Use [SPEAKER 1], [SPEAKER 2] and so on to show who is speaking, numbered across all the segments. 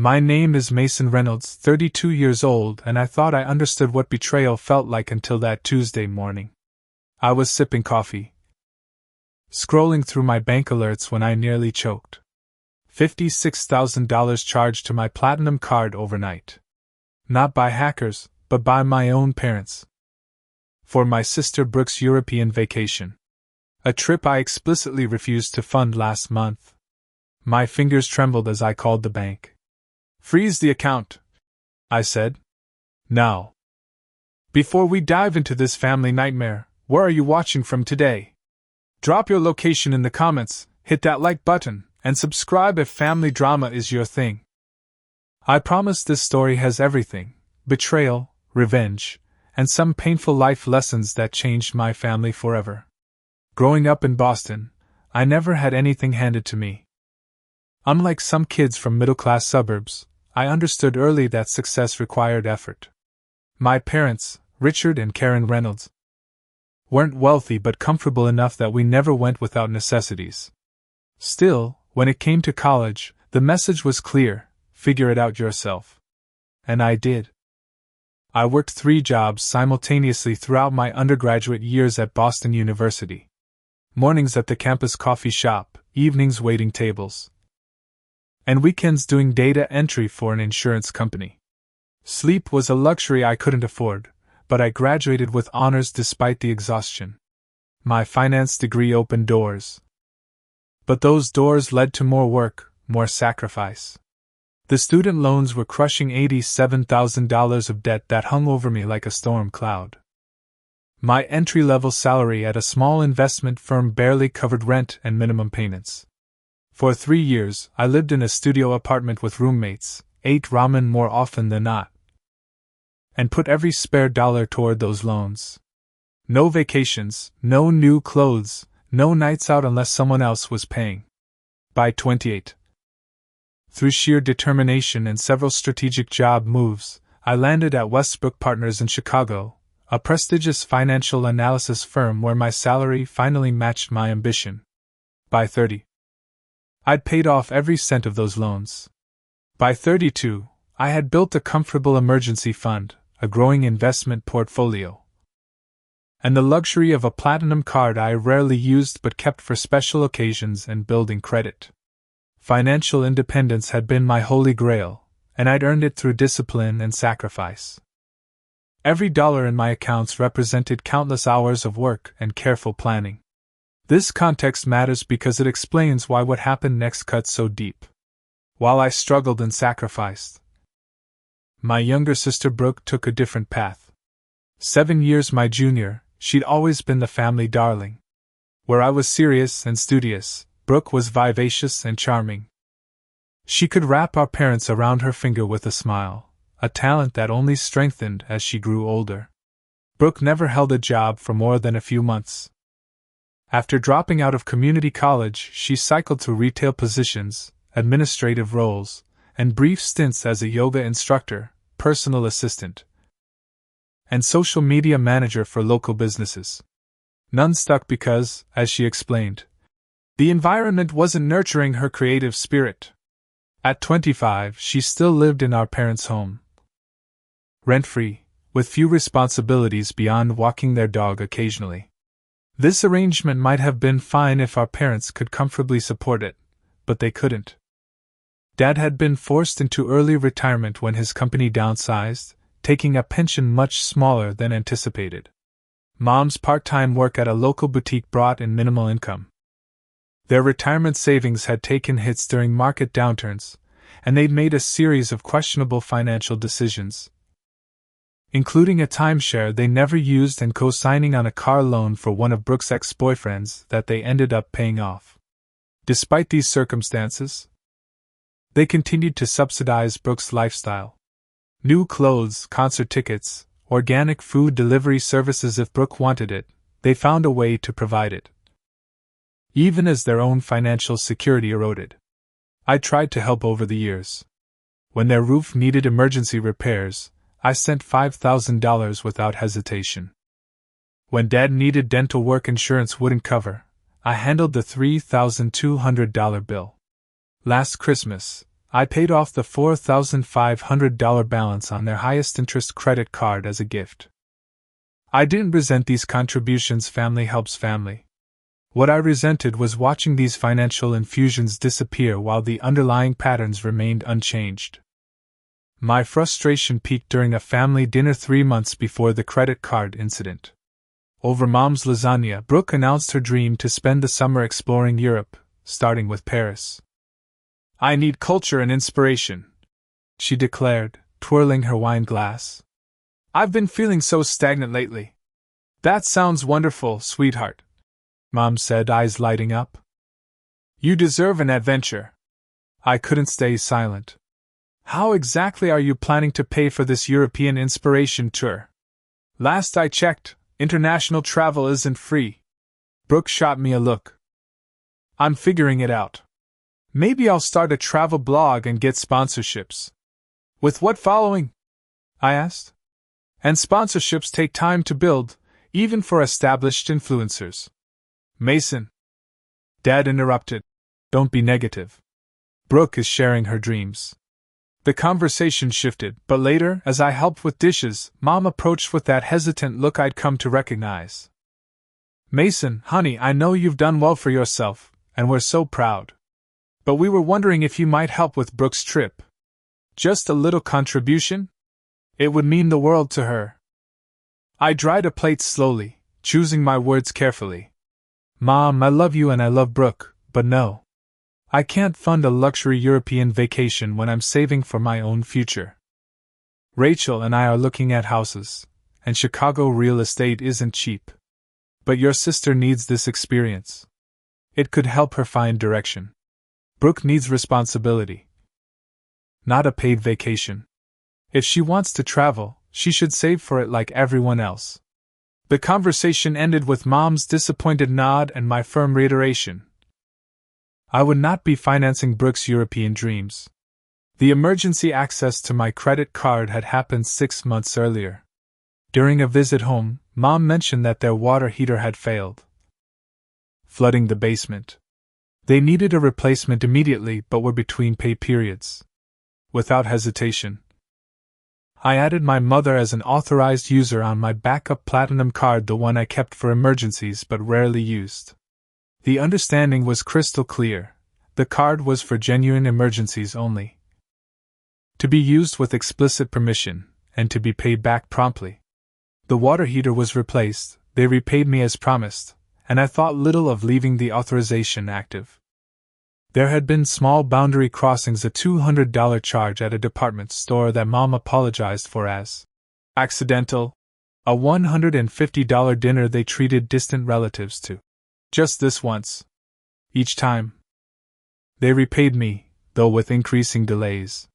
[SPEAKER 1] My name is Mason Reynolds, 32 years old, and I thought I understood what betrayal felt like until that Tuesday morning. I was sipping coffee, scrolling through my bank alerts when I nearly choked. $56,000 charged to my platinum card overnight. Not by hackers, but by my own parents. For my sister Brooke's European vacation. A trip I explicitly refused to fund last month. My fingers trembled as I called the bank. "Freeze the account," I said. "Now." Before we dive into this family nightmare, where are you watching from today? Drop your location in the comments, hit that like button, and subscribe if family drama is your thing. I promise this story has everything: betrayal, revenge, and some painful life lessons that changed my family forever. Growing up in Boston, I never had anything handed to me. Unlike some kids from middle-class suburbs, I understood early that success required effort. My parents, Richard and Karen Reynolds, weren't wealthy but comfortable enough that we never went without necessities. Still, when it came to college, the message was clear: figure it out yourself. And I did. I worked 3 jobs simultaneously throughout my undergraduate years at Boston University. Mornings at the campus coffee shop, evenings waiting tables, and weekends doing data entry for an insurance company. Sleep was a luxury I couldn't afford, but I graduated with honors despite the exhaustion. My finance degree opened doors. But those doors led to more work, more sacrifice. The student loans were crushing $87,000 of debt that hung over me like a storm cloud. My entry-level salary at a small investment firm barely covered rent and minimum payments. For 3 years, I lived in a studio apartment with roommates, ate ramen more often than not, and put every spare dollar toward those loans. No vacations, no new clothes, no nights out unless someone else was paying. By 28, through sheer determination and several strategic job moves, I landed at Westbrook Partners in Chicago, a prestigious financial analysis firm where my salary finally matched my ambition. By 30, I'd paid off every cent of those loans. By 32, I had built a comfortable emergency fund, a growing investment portfolio, and the luxury of a platinum card I rarely used but kept for special occasions and building credit. Financial independence had been my holy grail, and I'd earned it through discipline and sacrifice. Every dollar in my accounts represented countless hours of work and careful planning. This context matters because it explains why what happened next cuts so deep. While I struggled and sacrificed, my younger sister Brooke took a different path. 7 years my junior, she'd always been the family darling. Where I was serious and studious, Brooke was vivacious and charming. She could wrap our parents around her finger with a smile, a talent that only strengthened as she grew older. Brooke never held a job for more than a few months. After dropping out of community college, she cycled through retail positions, administrative roles, and brief stints as a yoga instructor, personal assistant, and social media manager for local businesses. None stuck because, as she explained, the environment wasn't nurturing her creative spirit. At 25, she still lived in our parents' home, rent-free, with few responsibilities beyond walking their dog occasionally. This arrangement might have been fine if our parents could comfortably support it, but they couldn't. Dad had been forced into early retirement when his company downsized, taking a pension much smaller than anticipated. Mom's part-time work at a local boutique brought in minimal income. Their retirement savings had taken hits during market downturns, and they'd made a series of questionable financial decisions, including a timeshare they never used and co-signing on a car loan for one of Brooke's ex-boyfriends that they ended up paying off. Despite these circumstances, they continued to subsidize Brooke's lifestyle. New clothes, concert tickets, organic food delivery services if Brooke wanted it, they found a way to provide it, even as their own financial security eroded. I tried to help over the years. When their roof needed emergency repairs, I sent $5,000 without hesitation. When Dad needed dental work insurance wouldn't cover, I handled the $3,200 bill. Last Christmas, I paid off the $4,500 balance on their highest interest credit card as a gift. I didn't resent these contributions. Family helps family. What I resented was watching these financial infusions disappear while the underlying patterns remained unchanged. My frustration peaked during a family dinner 3 months before the credit card incident. Over Mom's lasagna, Brooke announced her dream to spend the summer exploring Europe, starting with Paris. "I need culture and inspiration," she declared, twirling her wine glass. "I've been feeling so stagnant lately." "That sounds wonderful, sweetheart," Mom said, eyes lighting up. "You deserve an adventure." I couldn't stay silent. "How exactly are you planning to pay for this European inspiration tour?" "Last I checked, international travel isn't free." Brooke shot me a look. "I'm figuring it out. Maybe I'll start a travel blog and get sponsorships." "With what following?" I asked. "And sponsorships take time to build, even for established influencers." "Mason," Dad interrupted, "don't be negative. Brooke is sharing her dreams." The conversation shifted, but later, as I helped with dishes, Mom approached with that hesitant look I'd come to recognize. "Mason, honey, I know you've done well for yourself, and we're so proud. But we were wondering if you might help with Brooke's trip. Just a little contribution? It would mean the world to her." I dried a plate slowly, choosing my words carefully. "Mom, I love you and I love Brooke, but no. I can't fund a luxury European vacation when I'm saving for my own future. Rachel and I are looking at houses, and Chicago real estate isn't cheap. But your sister needs this experience. It could help her find direction. Brooke needs responsibility, not a paid vacation. If she wants to travel, she should save for it like everyone else." The conversation ended with Mom's disappointed nod and my firm reiteration. I would not be financing Brooke's European dreams. The emergency access to my credit card had happened 6 months earlier. During a visit home, Mom mentioned that their water heater had failed, flooding the basement. They needed a replacement immediately but were between pay periods. Without hesitation, I added my mother as an authorized user on my backup platinum card, the one I kept for emergencies but rarely used. The understanding was crystal clear. The card was for genuine emergencies only, to be used with explicit permission, and to be paid back promptly. The water heater was replaced, they repaid me as promised, and I thought little of leaving the authorization active. There had been small boundary crossings, a $200 charge at a department store that Mom apologized for as accidental, a $150 dinner they treated distant relatives to. Just this once. Each time, they repaid me, though with increasing delays.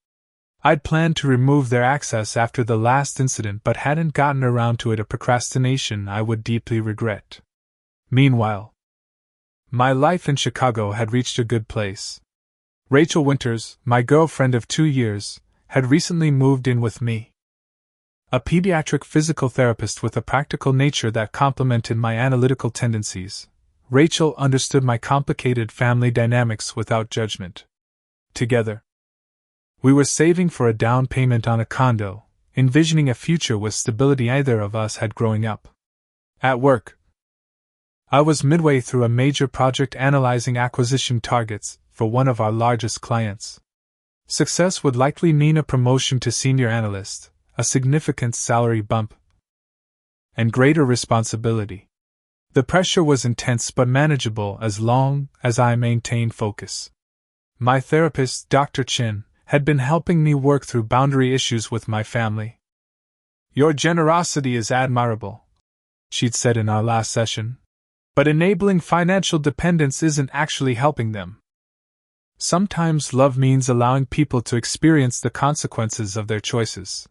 [SPEAKER 1] I'd planned to remove their access after the last incident but hadn't gotten around to it, a procrastination I would deeply regret. Meanwhile, my life in Chicago had reached a good place. Rachel Winters, my girlfriend of 2 years, had recently moved in with me. A pediatric physical therapist with a practical nature that complemented my analytical tendencies, Rachel understood my complicated family dynamics without judgment. Together, we were saving for a down payment on a condo, envisioning a future with stability either of us had growing up. At work, I was midway through a major project analyzing acquisition targets for one of our largest clients. Success would likely mean a promotion to senior analyst, a significant salary bump, and greater responsibility. The pressure was intense but manageable as long as I maintained focus. My therapist, Dr. Chin, had been helping me work through boundary issues with my family. "Your generosity is admirable," she'd said in our last session, "but enabling financial dependence isn't actually helping them. Sometimes love means allowing people to experience the consequences of their choices."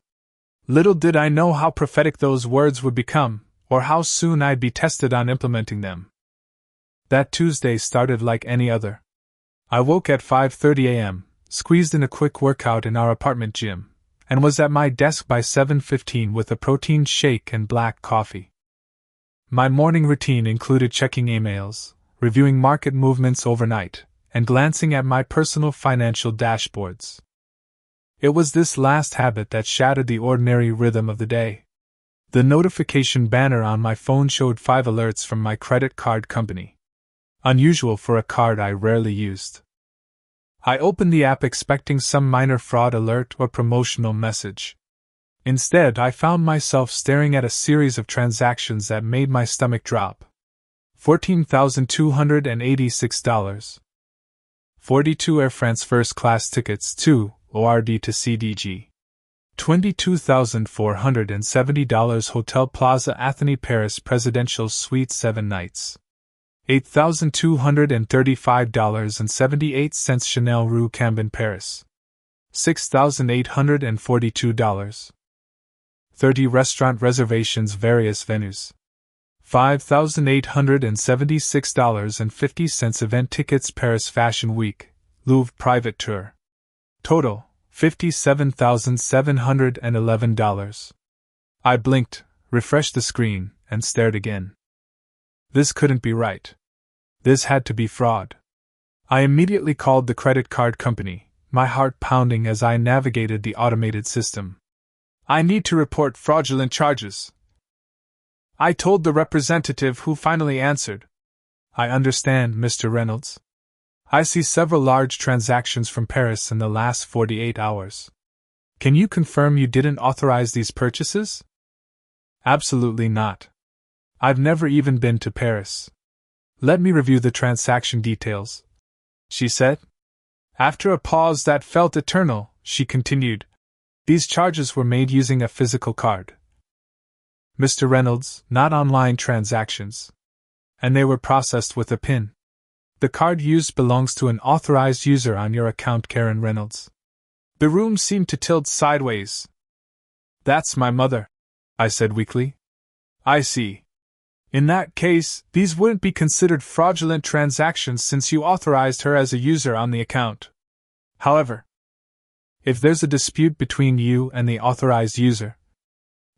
[SPEAKER 1] Little did I know how prophetic those words would become, or how soon I'd be tested on implementing them. That Tuesday started like any other. I woke at 5:30 a.m., squeezed in a quick workout in our apartment gym, and was at my desk by 7:15 with a protein shake and black coffee. My morning routine included checking emails, reviewing market movements overnight, and glancing at my personal financial dashboards. It was this last habit that shattered the ordinary rhythm of the day. The notification banner on my phone showed 5 alerts from my credit card company. Unusual for a card I rarely used. I opened the app expecting some minor fraud alert or promotional message. Instead, I found myself staring at a series of transactions that made my stomach drop. $14,286. 42 Air France first class tickets, 2 ORD to CDG. $22,470 Hotel Plaza Atheny Paris Presidential Suite 7 nights. $8,235.78 Chanel Rue Cambon Paris. $6,842. 30 restaurant reservations various venues. $5,876.50 event tickets Paris Fashion Week, Louvre Private Tour. Total, $57,711. I blinked, refreshed the screen, and stared again. This couldn't be right. This had to be fraud. I immediately called the credit card company, my heart pounding as I navigated the automated system. I need to report fraudulent charges, I told the representative, who finally answered. I understand, Mr. Reynolds. I see several large transactions from Paris in the last 48 hours. Can you confirm you didn't authorize these purchases? Absolutely not. I've never even been to Paris. Let me review the transaction details, she said. After a pause that felt eternal, she continued. These charges were made using a physical card, Mr. Reynolds, not online transactions. And they were processed with a PIN. The card used belongs to an authorized user on your account, Karen Reynolds. The room seemed to tilt sideways. That's my mother, I said weakly. I see. In that case, these wouldn't be considered fraudulent transactions since you authorized her as a user on the account. However, if there's a dispute between you and the authorized user,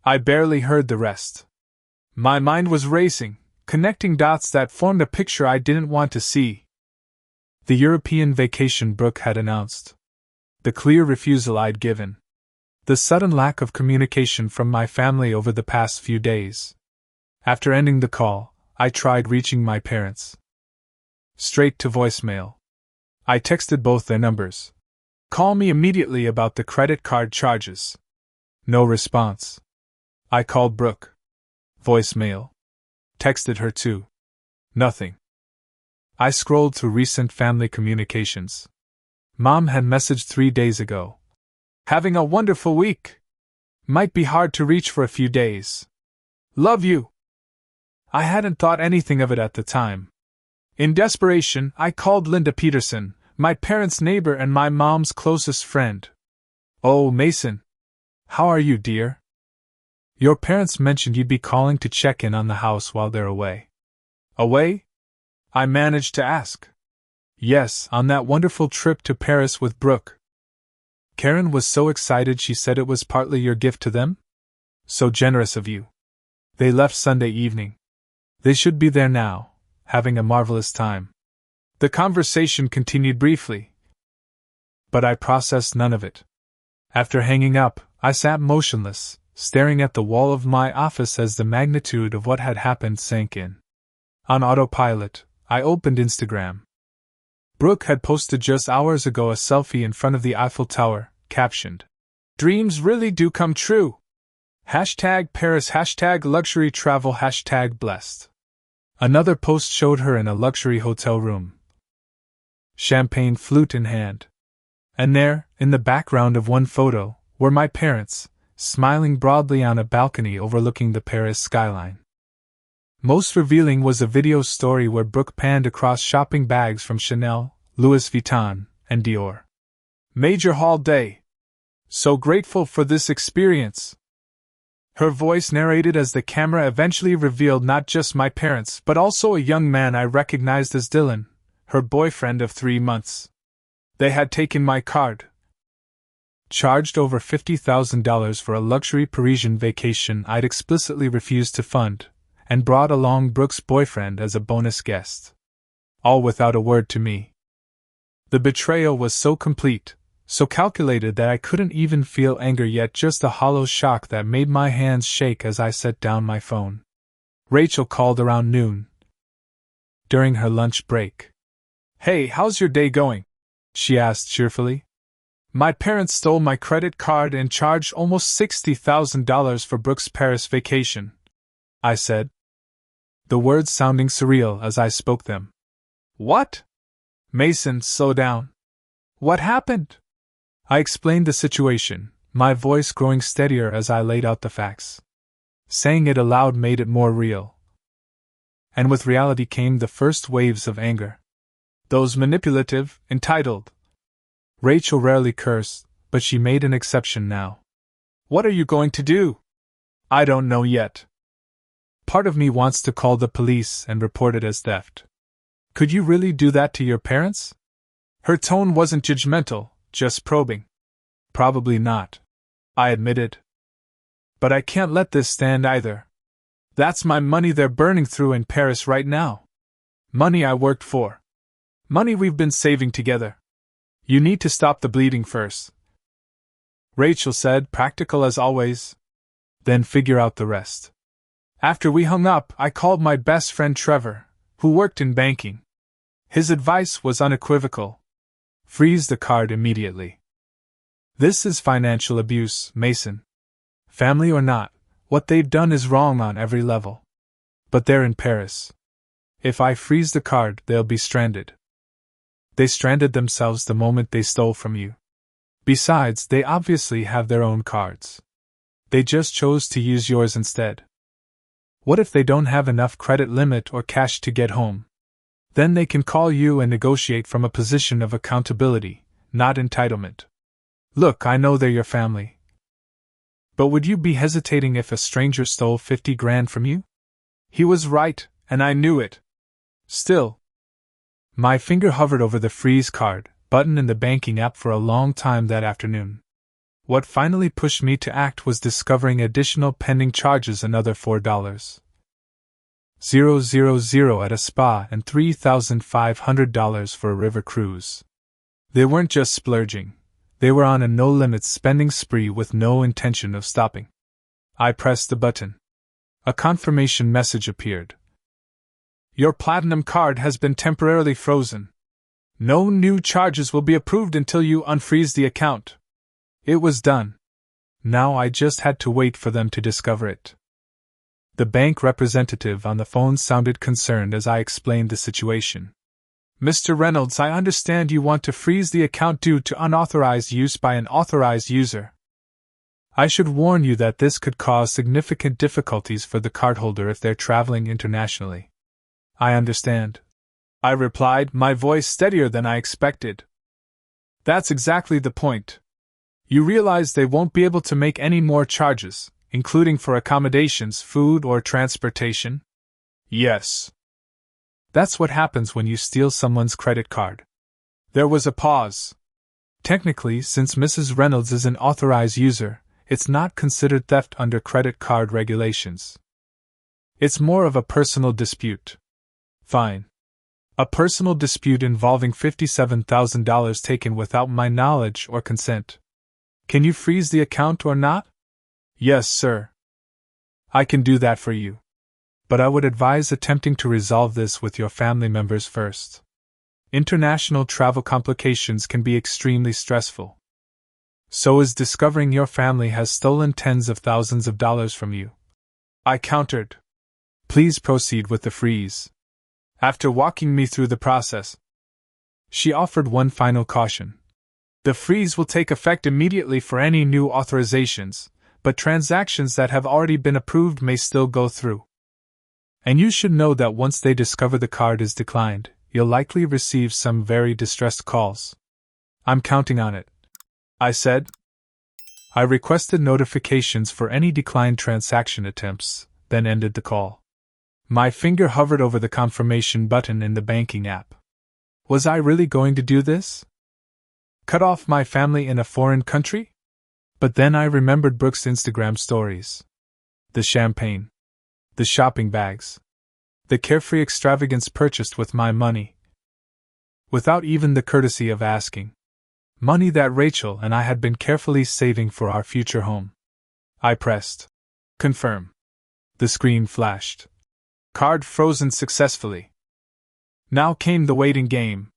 [SPEAKER 1] I barely heard the rest. My mind was racing, connecting dots that formed a picture I didn't want to see. The European vacation Brooke had announced. The clear refusal I'd given. The sudden lack of communication from my family over the past few days. After ending the call, I tried reaching my parents. Straight to voicemail. I texted both their numbers. Call me immediately about the credit card charges. No response. I called Brooke. Voicemail. Texted her too. Nothing. I scrolled through recent family communications. Mom had messaged 3 days ago. Having a wonderful week. Might be hard to reach for a few days. Love you. I hadn't thought anything of it at the time. In desperation, I called Linda Peterson, my parents' neighbor and my mom's closest friend. Oh, Mason. How are you, dear? Your parents mentioned you'd be calling to check in on the house while they're away. Away? I managed to ask. Yes, on that wonderful trip to Paris with Brooke. Karen was so excited she said it was partly your gift to them? So generous of you. They left Sunday evening. They should be there now, having a marvelous time. The conversation continued briefly, but I processed none of it. After hanging up, I sat motionless, staring at the wall of my office as the magnitude of what had happened sank in. On autopilot, I opened Instagram. Brooke had posted just hours ago a selfie in front of the Eiffel Tower, captioned, "Dreams really do come true. Hashtag Paris, hashtag luxury travel, hashtag blessed." Another post showed her in a luxury hotel room, champagne flute in hand. And there, in the background of one photo, were my parents, smiling broadly on a balcony overlooking the Paris skyline. Most revealing was a video story where Brooke panned across shopping bags from Chanel, Louis Vuitton, and Dior. Major haul day. So grateful for this experience. Her voice narrated as the camera eventually revealed not just my parents but also a young man I recognized as Dylan, her boyfriend of 3 months. They had taken my card. Charged over $50,000 for a luxury Parisian vacation I'd explicitly refused to fund, and brought along Brooke's boyfriend as a bonus guest. All without a word to me. The betrayal was so complete, so calculated that I couldn't even feel anger yet, just a hollow shock that made my hands shake as I set down my phone. Rachel called around noon, during her lunch break. "Hey, how's your day going?" she asked cheerfully. "My parents stole my credit card and charged almost $60,000 for Brooke's Paris vacation," I said, the words sounding surreal as I spoke them. "What?" "Mason, slow down. What happened?" I explained the situation, my voice growing steadier as I laid out the facts. Saying it aloud made it more real. And with reality came the first waves of anger. Those manipulative, entitled. Rachel rarely cursed, but she made an exception now. "What are you going to do?" "I don't know yet. Part of me wants to call the police and report it as theft." "Could you really do that to your parents?" Her tone wasn't judgmental, just probing. "Probably not," I admitted. "But I can't let this stand either. That's my money they're burning through in Paris right now. Money I worked for. Money we've been saving together. You need to stop the bleeding first," Rachel said, practical as always. "Then figure out the rest." After we hung up, I called my best friend Trevor, who worked in banking. His advice was unequivocal. Freeze the card immediately. This is financial abuse, Mason. Family or not, what they've done is wrong on every level. But they're in Paris. If I freeze the card, they'll be stranded. They stranded themselves the moment they stole from you. Besides, they obviously have their own cards. They just chose to use yours instead. What if they don't have enough credit limit or cash to get home? Then they can call you and negotiate from a position of accountability, not entitlement. Look, I know they're your family. But would you be hesitating if a stranger stole 50 grand from you? He was right, and I knew it. Still. My finger hovered over the freeze card button in the banking app for a long time that afternoon. What finally pushed me to act was discovering additional pending charges, another $4,000 at a spa and $3,500 for a river cruise. They weren't just splurging, they were on a no-limits spending spree with no intention of stopping. I pressed the button. A confirmation message appeared. Your Platinum card has been temporarily frozen. No new charges will be approved until you unfreeze the account. It was done. Now I just had to wait for them to discover it. The bank representative on the phone sounded concerned as I explained the situation. Mr. Reynolds, I understand you want to freeze the account due to unauthorized use by an authorized user. I should warn you that this could cause significant difficulties for the cardholder if they're traveling internationally. I understand, I replied, my voice steadier than I expected. That's exactly the point. You realize they won't be able to make any more charges, including for accommodations, food, or transportation? Yes. That's what happens when you steal someone's credit card. There was a pause. Technically, since Mrs. Reynolds is an authorized user, it's not considered theft under credit card regulations. It's more of a personal dispute. Fine. A personal dispute involving $57,000 taken without my knowledge or consent. Can you freeze the account or not? Yes, sir. I can do that for you. But I would advise attempting to resolve this with your family members first. International travel complications can be extremely stressful. So is discovering your family has stolen tens of thousands of dollars from you. I countered. Please proceed with the freeze. After walking me through the process, she offered one final caution. The freeze will take effect immediately for any new authorizations, but transactions that have already been approved may still go through. And you should know that once they discover the card is declined, you'll likely receive some very distressed calls. I'm counting on it, I said. I requested notifications for any declined transaction attempts, then ended the call. My finger hovered over the confirmation button in the banking app. Was I really going to do this? Cut off my family in a foreign country? But then I remembered Brooke's Instagram stories. The champagne. The shopping bags. The carefree extravagance purchased with my money. without even the courtesy of asking. Money that Rachel and I had been carefully saving for our future home. I pressed confirm. The screen flashed. Card frozen successfully. Now came the waiting game.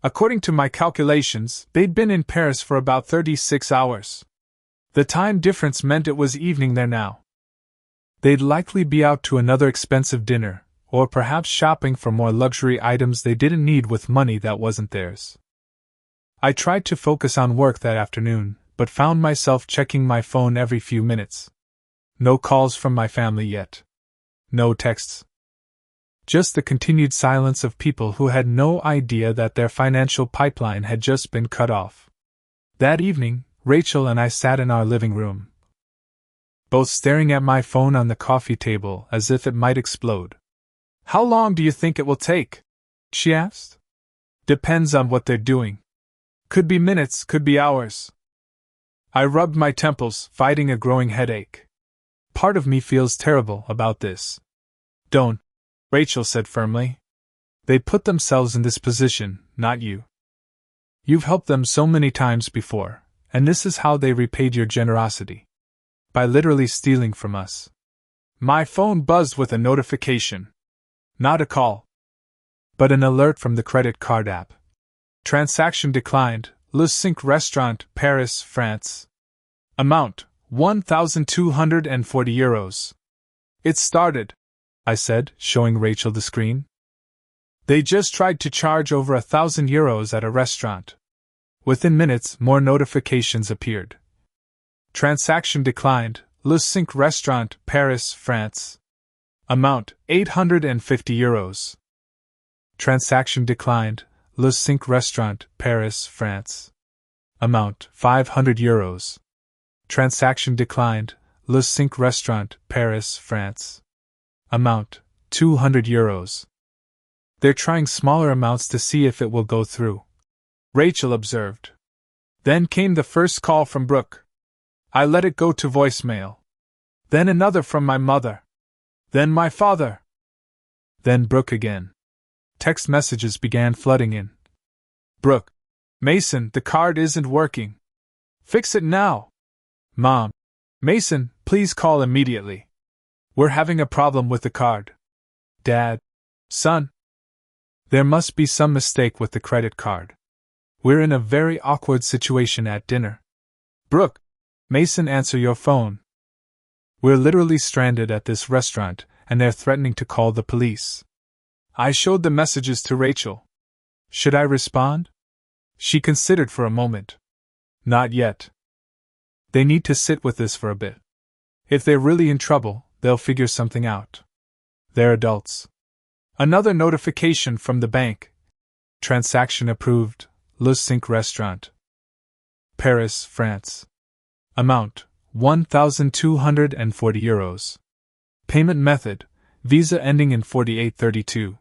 [SPEAKER 1] According to my calculations, they'd been in Paris for about 36 hours. The time difference meant it was evening there now. They'd likely be out to another expensive dinner, or perhaps shopping for more luxury items they didn't need with money that wasn't theirs. I tried to focus on work that afternoon, but found myself checking my phone every few minutes. No calls from my family yet. No texts. Just the continued silence of people who had no idea that their financial pipeline had just been cut off. That evening, Rachel and I sat in our living room, both staring at my phone on the coffee table as if it might explode. "How long do you think it will take?" she asked. "Depends on what they're doing. Could be minutes, could be hours." I rubbed my temples, fighting a growing headache. Part of me feels terrible about this. "Don't," Rachel said firmly. "They put themselves in this position, not you. You've helped them so many times before, and this is how they repaid your generosity. By literally stealing from us." My phone buzzed with a notification. Not a call, but an alert from the credit card app. Transaction declined. Le Cinq Restaurant, Paris, France. Amount, €1,240. "It started," I said, showing Rachel the screen. "They just tried to charge over €1,000 at a restaurant." Within minutes, more notifications appeared. Transaction declined. Le Cinq Restaurant, Paris, France. Amount, €850. Transaction declined. Le Cinq Restaurant, Paris, France. Amount, €500. Transaction declined. Le Cinq Restaurant, Paris, France. Amount, €200. They're trying smaller amounts to see if it will go through, Rachel observed. Then came the first call from Brooke. I let it go to voicemail. Then another from my mother. Then my father. Then Brooke again. Text messages began flooding in. "Brooke. Mason, the card isn't working. Fix it now. Mom. Mason, please call immediately. We're having a problem with the card. Dad. Son. There must be some mistake with the credit card. We're in a very awkward situation at dinner. Brooke. Mason, answer your phone. We're literally stranded at this restaurant, and they're threatening to call the police." I showed the messages to Rachel. Should I respond? She considered for a moment. Not yet. They need to sit with this for a bit. If they're really in trouble, they'll figure something out. They're adults. Another notification from the bank. Transaction approved. Le Cinq Restaurant. Paris, France. Amount, €1,240. Payment method, Visa ending in 4832.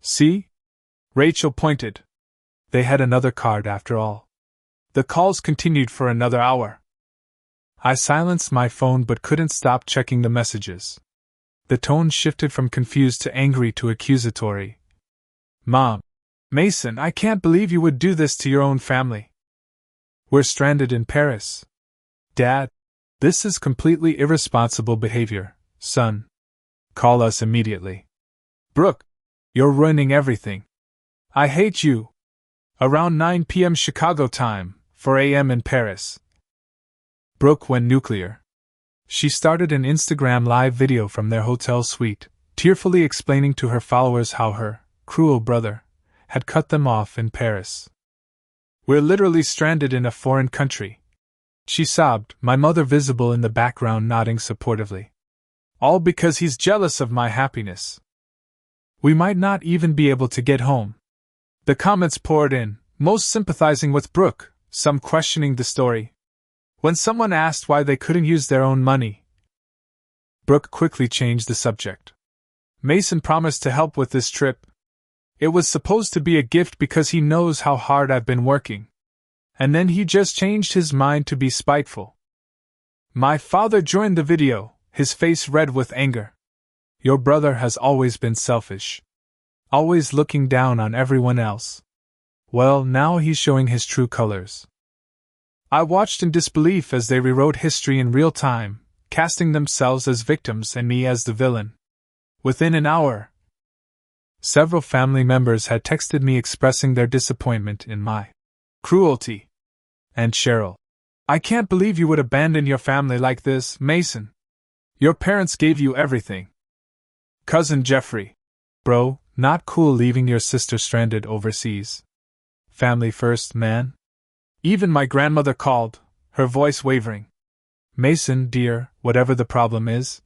[SPEAKER 1] See? Rachel pointed. They had another card after all. The calls continued for another hour. I silenced my phone but couldn't stop checking the messages. The tone shifted from confused to angry to accusatory. Mom. Mason, I can't believe you would do this to your own family. We're stranded in Paris. Dad. This is completely irresponsible behavior, son. Call us immediately. Brooke. You're ruining everything. I hate you. Around 9 p.m. Chicago time, 4 a.m. in Paris. Brooke went nuclear. She started an Instagram live video from their hotel suite, tearfully explaining to her followers how her cruel brother had cut them off in Paris. We're literally stranded in a foreign country. She sobbed, my mother visible in the background nodding supportively. All because he's jealous of my happiness. We might not even be able to get home. The comments poured in, most sympathizing with Brooke, some questioning the story. When someone asked why they couldn't use their own money, Brooke quickly changed the subject. Mason promised to help with this trip. It was supposed to be a gift because he knows how hard I've been working. And then he just changed his mind to be spiteful. My father joined the video, his face red with anger. Your brother has always been selfish. Always looking down on everyone else. Well, now he's showing his true colors. I watched in disbelief as they rewrote history in real time, casting themselves as victims and me as the villain. Within an hour, several family members had texted me expressing their disappointment in my cruelty. And Cheryl, I can't believe you would abandon your family like this, Mason. Your parents gave you everything. Cousin Jeffrey, bro, not cool leaving your sister stranded overseas. Family first, man. Even my grandmother called, her voice wavering. Mason, dear, whatever the problem is,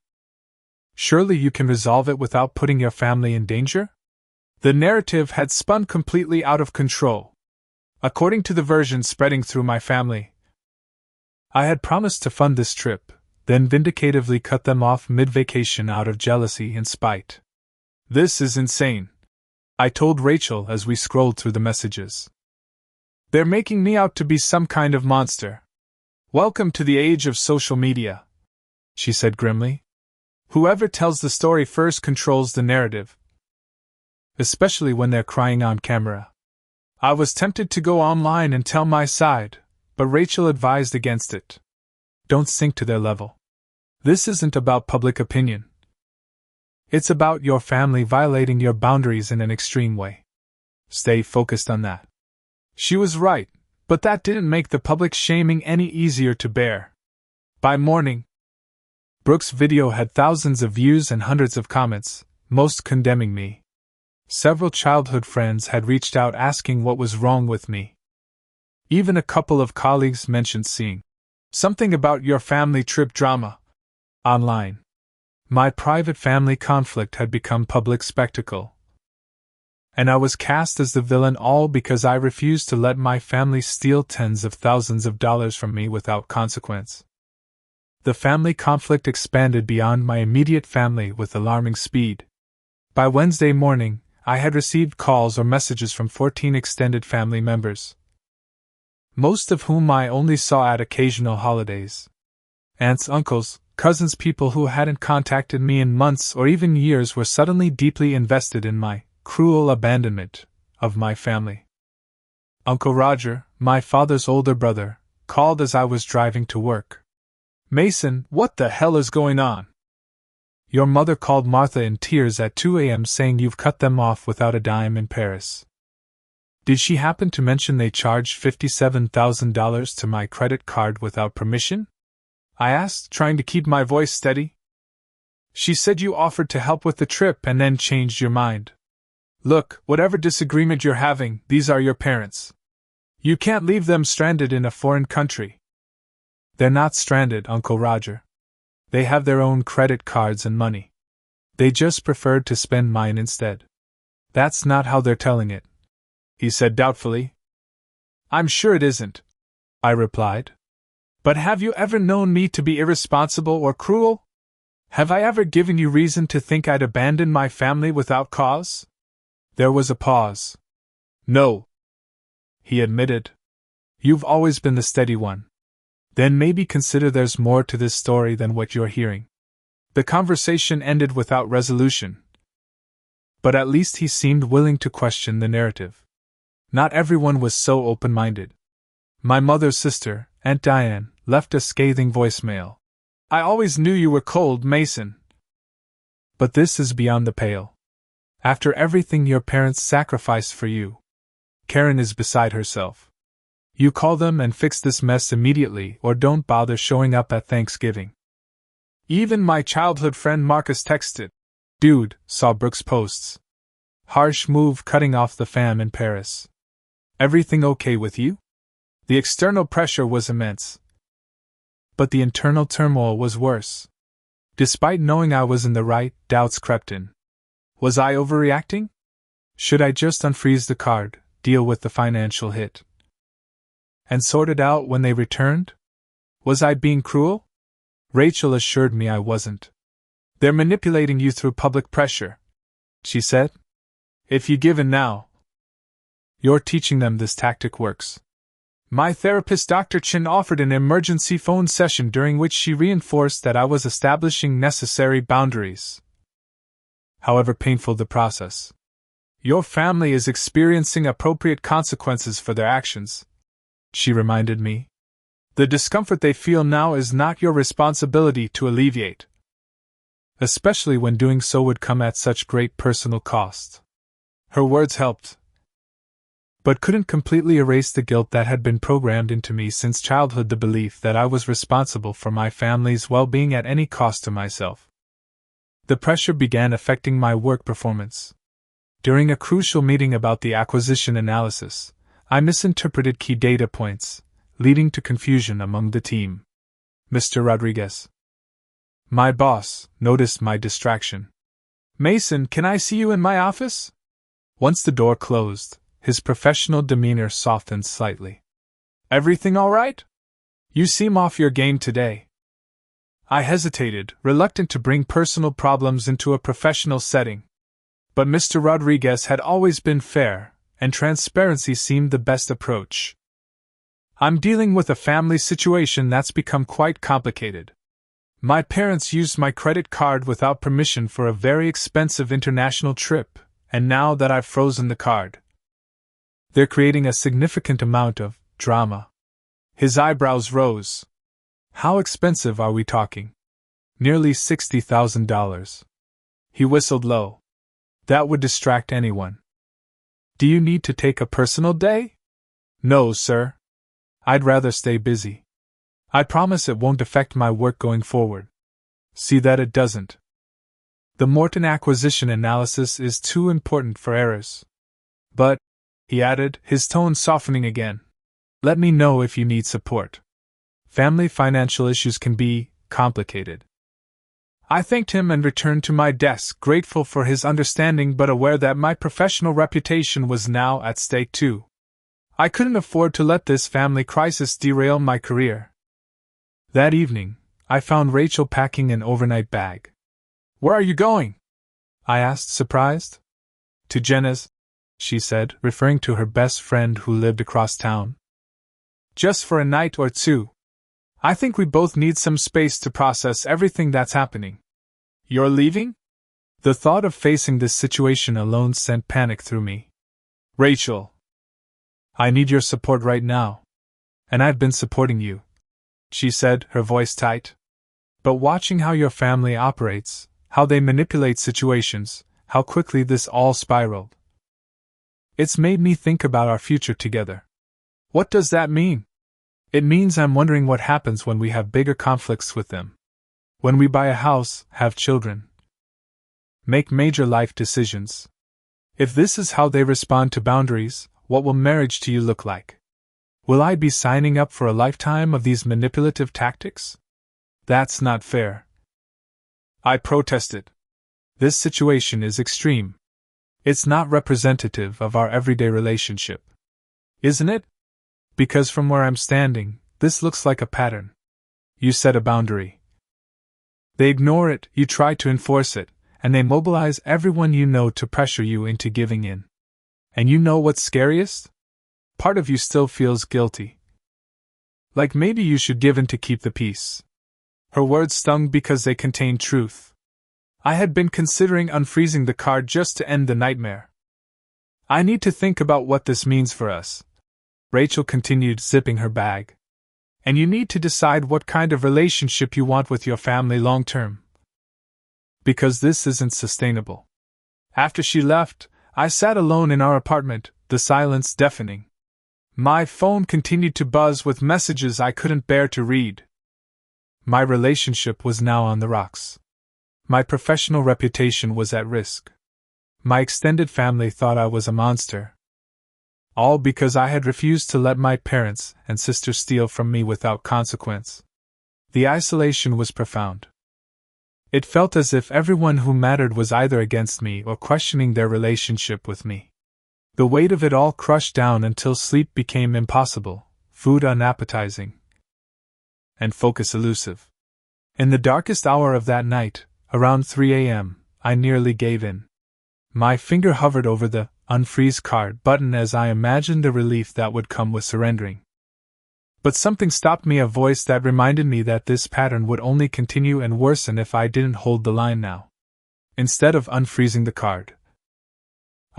[SPEAKER 1] surely you can resolve it without putting your family in danger? The narrative had spun completely out of control. According to the version spreading through my family, I had promised to fund this trip, then vindicatively cut them off mid-vacation out of jealousy and spite. This is insane, I told Rachel as we scrolled through the messages. They're making me out to be some kind of monster. Welcome to the age of social media, she said grimly. Whoever tells the story first controls the narrative, especially when they're crying on camera. I was tempted to go online and tell my side, but Rachel advised against it. Don't sink to their level. This isn't about public opinion. It's about your family violating your boundaries in an extreme way. Stay focused on that. She was right, but that didn't make the public shaming any easier to bear. By morning, Brooke's video had thousands of views and hundreds of comments, most condemning me. Several childhood friends had reached out asking what was wrong with me. Even a couple of colleagues mentioned seeing something about your family trip drama online. My private family conflict had become public spectacle, and I was cast as the villain, all because I refused to let my family steal tens of thousands of dollars from me without consequence. The family conflict expanded beyond my immediate family with alarming speed. By Wednesday morning, I had received calls or messages from 14 extended family members, most of whom I only saw at occasional holidays. Aunts, uncles, cousins, people who hadn't contacted me in months or even years were suddenly deeply invested in my cruel abandonment of my family. Uncle Roger, my father's older brother, called as I was driving to work. Mason, what the hell is going on? Your mother called Martha in tears at 2 a.m. saying you've cut them off without a dime in Paris. Did she happen to mention they charged $57,000 to my credit card without permission? I asked, trying to keep my voice steady. She said you offered to help with the trip and then changed your mind. Look, whatever disagreement you're having, these are your parents. You can't leave them stranded in a foreign country. They're not stranded, Uncle Roger. They have their own credit cards and money. They just preferred to spend mine instead. That's not how they're telling it, he said doubtfully. I'm sure it isn't, I replied. But have you ever known me to be irresponsible or cruel? Have I ever given you reason to think I'd abandon my family without cause? There was a pause. No, he admitted. You've always been the steady one. Then maybe consider there's more to this story than what you're hearing. The conversation ended without resolution, but at least he seemed willing to question the narrative. Not everyone was so open-minded. My mother's sister, Aunt Diane, left a scathing voicemail. I always knew you were cold, Mason. But this is beyond the pale. After everything your parents sacrificed for you. Karen is beside herself. You call them and fix this mess immediately, or don't bother showing up at Thanksgiving. Even my childhood friend Marcus texted. Dude, saw Brooke's posts. Harsh move cutting off the fam in Paris. Everything okay with you? The external pressure was immense, but the internal turmoil was worse. Despite knowing I was in the right, doubts crept in. Was I overreacting? Should I just unfreeze the card, deal with the financial hit, and sort it out when they returned? Was I being cruel? Rachel assured me I wasn't. They're manipulating you through public pressure, she said. If you give in now, you're teaching them this tactic works. My therapist Dr. Chin offered an emergency phone session during which she reinforced that I was establishing necessary boundaries. However painful the process, Your family is experiencing appropriate consequences for their actions, she reminded me. The discomfort they feel now is not your responsibility to alleviate, especially when doing so would come at such great personal cost. Her words helped, but couldn't completely erase the guilt that had been programmed into me since childhood, the belief that I was responsible for my family's well-being at any cost to myself. The pressure began affecting my work performance. During a crucial meeting about the acquisition analysis, I misinterpreted key data points, leading to confusion among the team. Mr. Rodriguez, my boss, noticed my distraction. Mason, can I see you in my office? Once the door closed, his professional demeanor softened slightly. Everything all right? You seem off your game today. I hesitated, reluctant to bring personal problems into a professional setting. But Mr. Rodriguez had always been fair, and transparency seemed the best approach. I'm dealing with a family situation that's become quite complicated. My parents used my credit card without permission for a very expensive international trip, and now that I've frozen the card, they're creating a significant amount of drama. His eyebrows rose. How expensive are we talking? Nearly $60,000. He whistled low. That would distract anyone. Do you need to take a personal day? No, sir. I'd rather stay busy. I promise it won't affect my work going forward. See that it doesn't. The Morton acquisition analysis is too important for errors. But, he added, his tone softening again, let me know if you need support. Family financial issues can be complicated. I thanked him and returned to my desk, grateful for his understanding but aware that my professional reputation was now at stake too. I couldn't afford to let this family crisis derail my career. That evening, I found Rachel packing an overnight bag. Where are you going? I asked, surprised. To Jenna's, she said, referring to her best friend who lived across town. Just for a night or two. I think we both need some space to process everything that's happening. You're leaving? The thought of facing this situation alone sent panic through me. Rachel, I need your support right now. And I've been supporting you, she said, her voice tight. But watching how your family operates, how they manipulate situations, how quickly this all spiraled, it's made me think about our future together. What does that mean? It means I'm wondering what happens when we have bigger conflicts with them. When we buy a house, have children, make major life decisions. If this is how they respond to boundaries, what will marriage to you look like? Will I be signing up for a lifetime of these manipulative tactics? That's not fair. I protested. This situation is extreme. It's not representative of our everyday relationship. Isn't it? Because from where I'm standing, this looks like a pattern. You set a boundary. They ignore it, you try to enforce it, and they mobilize everyone you know to pressure you into giving in. And you know what's scariest? Part of you still feels guilty. Like maybe you should give in to keep the peace. Her words stung because they contained truth. I had been considering unfreezing the card just to end the nightmare. I need to think about what this means for us. Rachel continued, zipping her bag. And you need to decide what kind of relationship you want with your family long term. Because this isn't sustainable. After she left, I sat alone in our apartment, the silence deafening. My phone continued to buzz with messages I couldn't bear to read. My relationship was now on the rocks. My professional reputation was at risk. My extended family thought I was a monster. All because I had refused to let my parents and sister steal from me without consequence. The isolation was profound. It felt as if everyone who mattered was either against me or questioning their relationship with me. The weight of it all crushed down until sleep became impossible, food unappetizing, and focus elusive. In the darkest hour of that night, around 3 a.m., I nearly gave in. My finger hovered over the unfreeze card button as I imagined the relief that would come with surrendering. But something stopped me, a voice that reminded me that this pattern would only continue and worsen if I didn't hold the line now. Instead of unfreezing the card,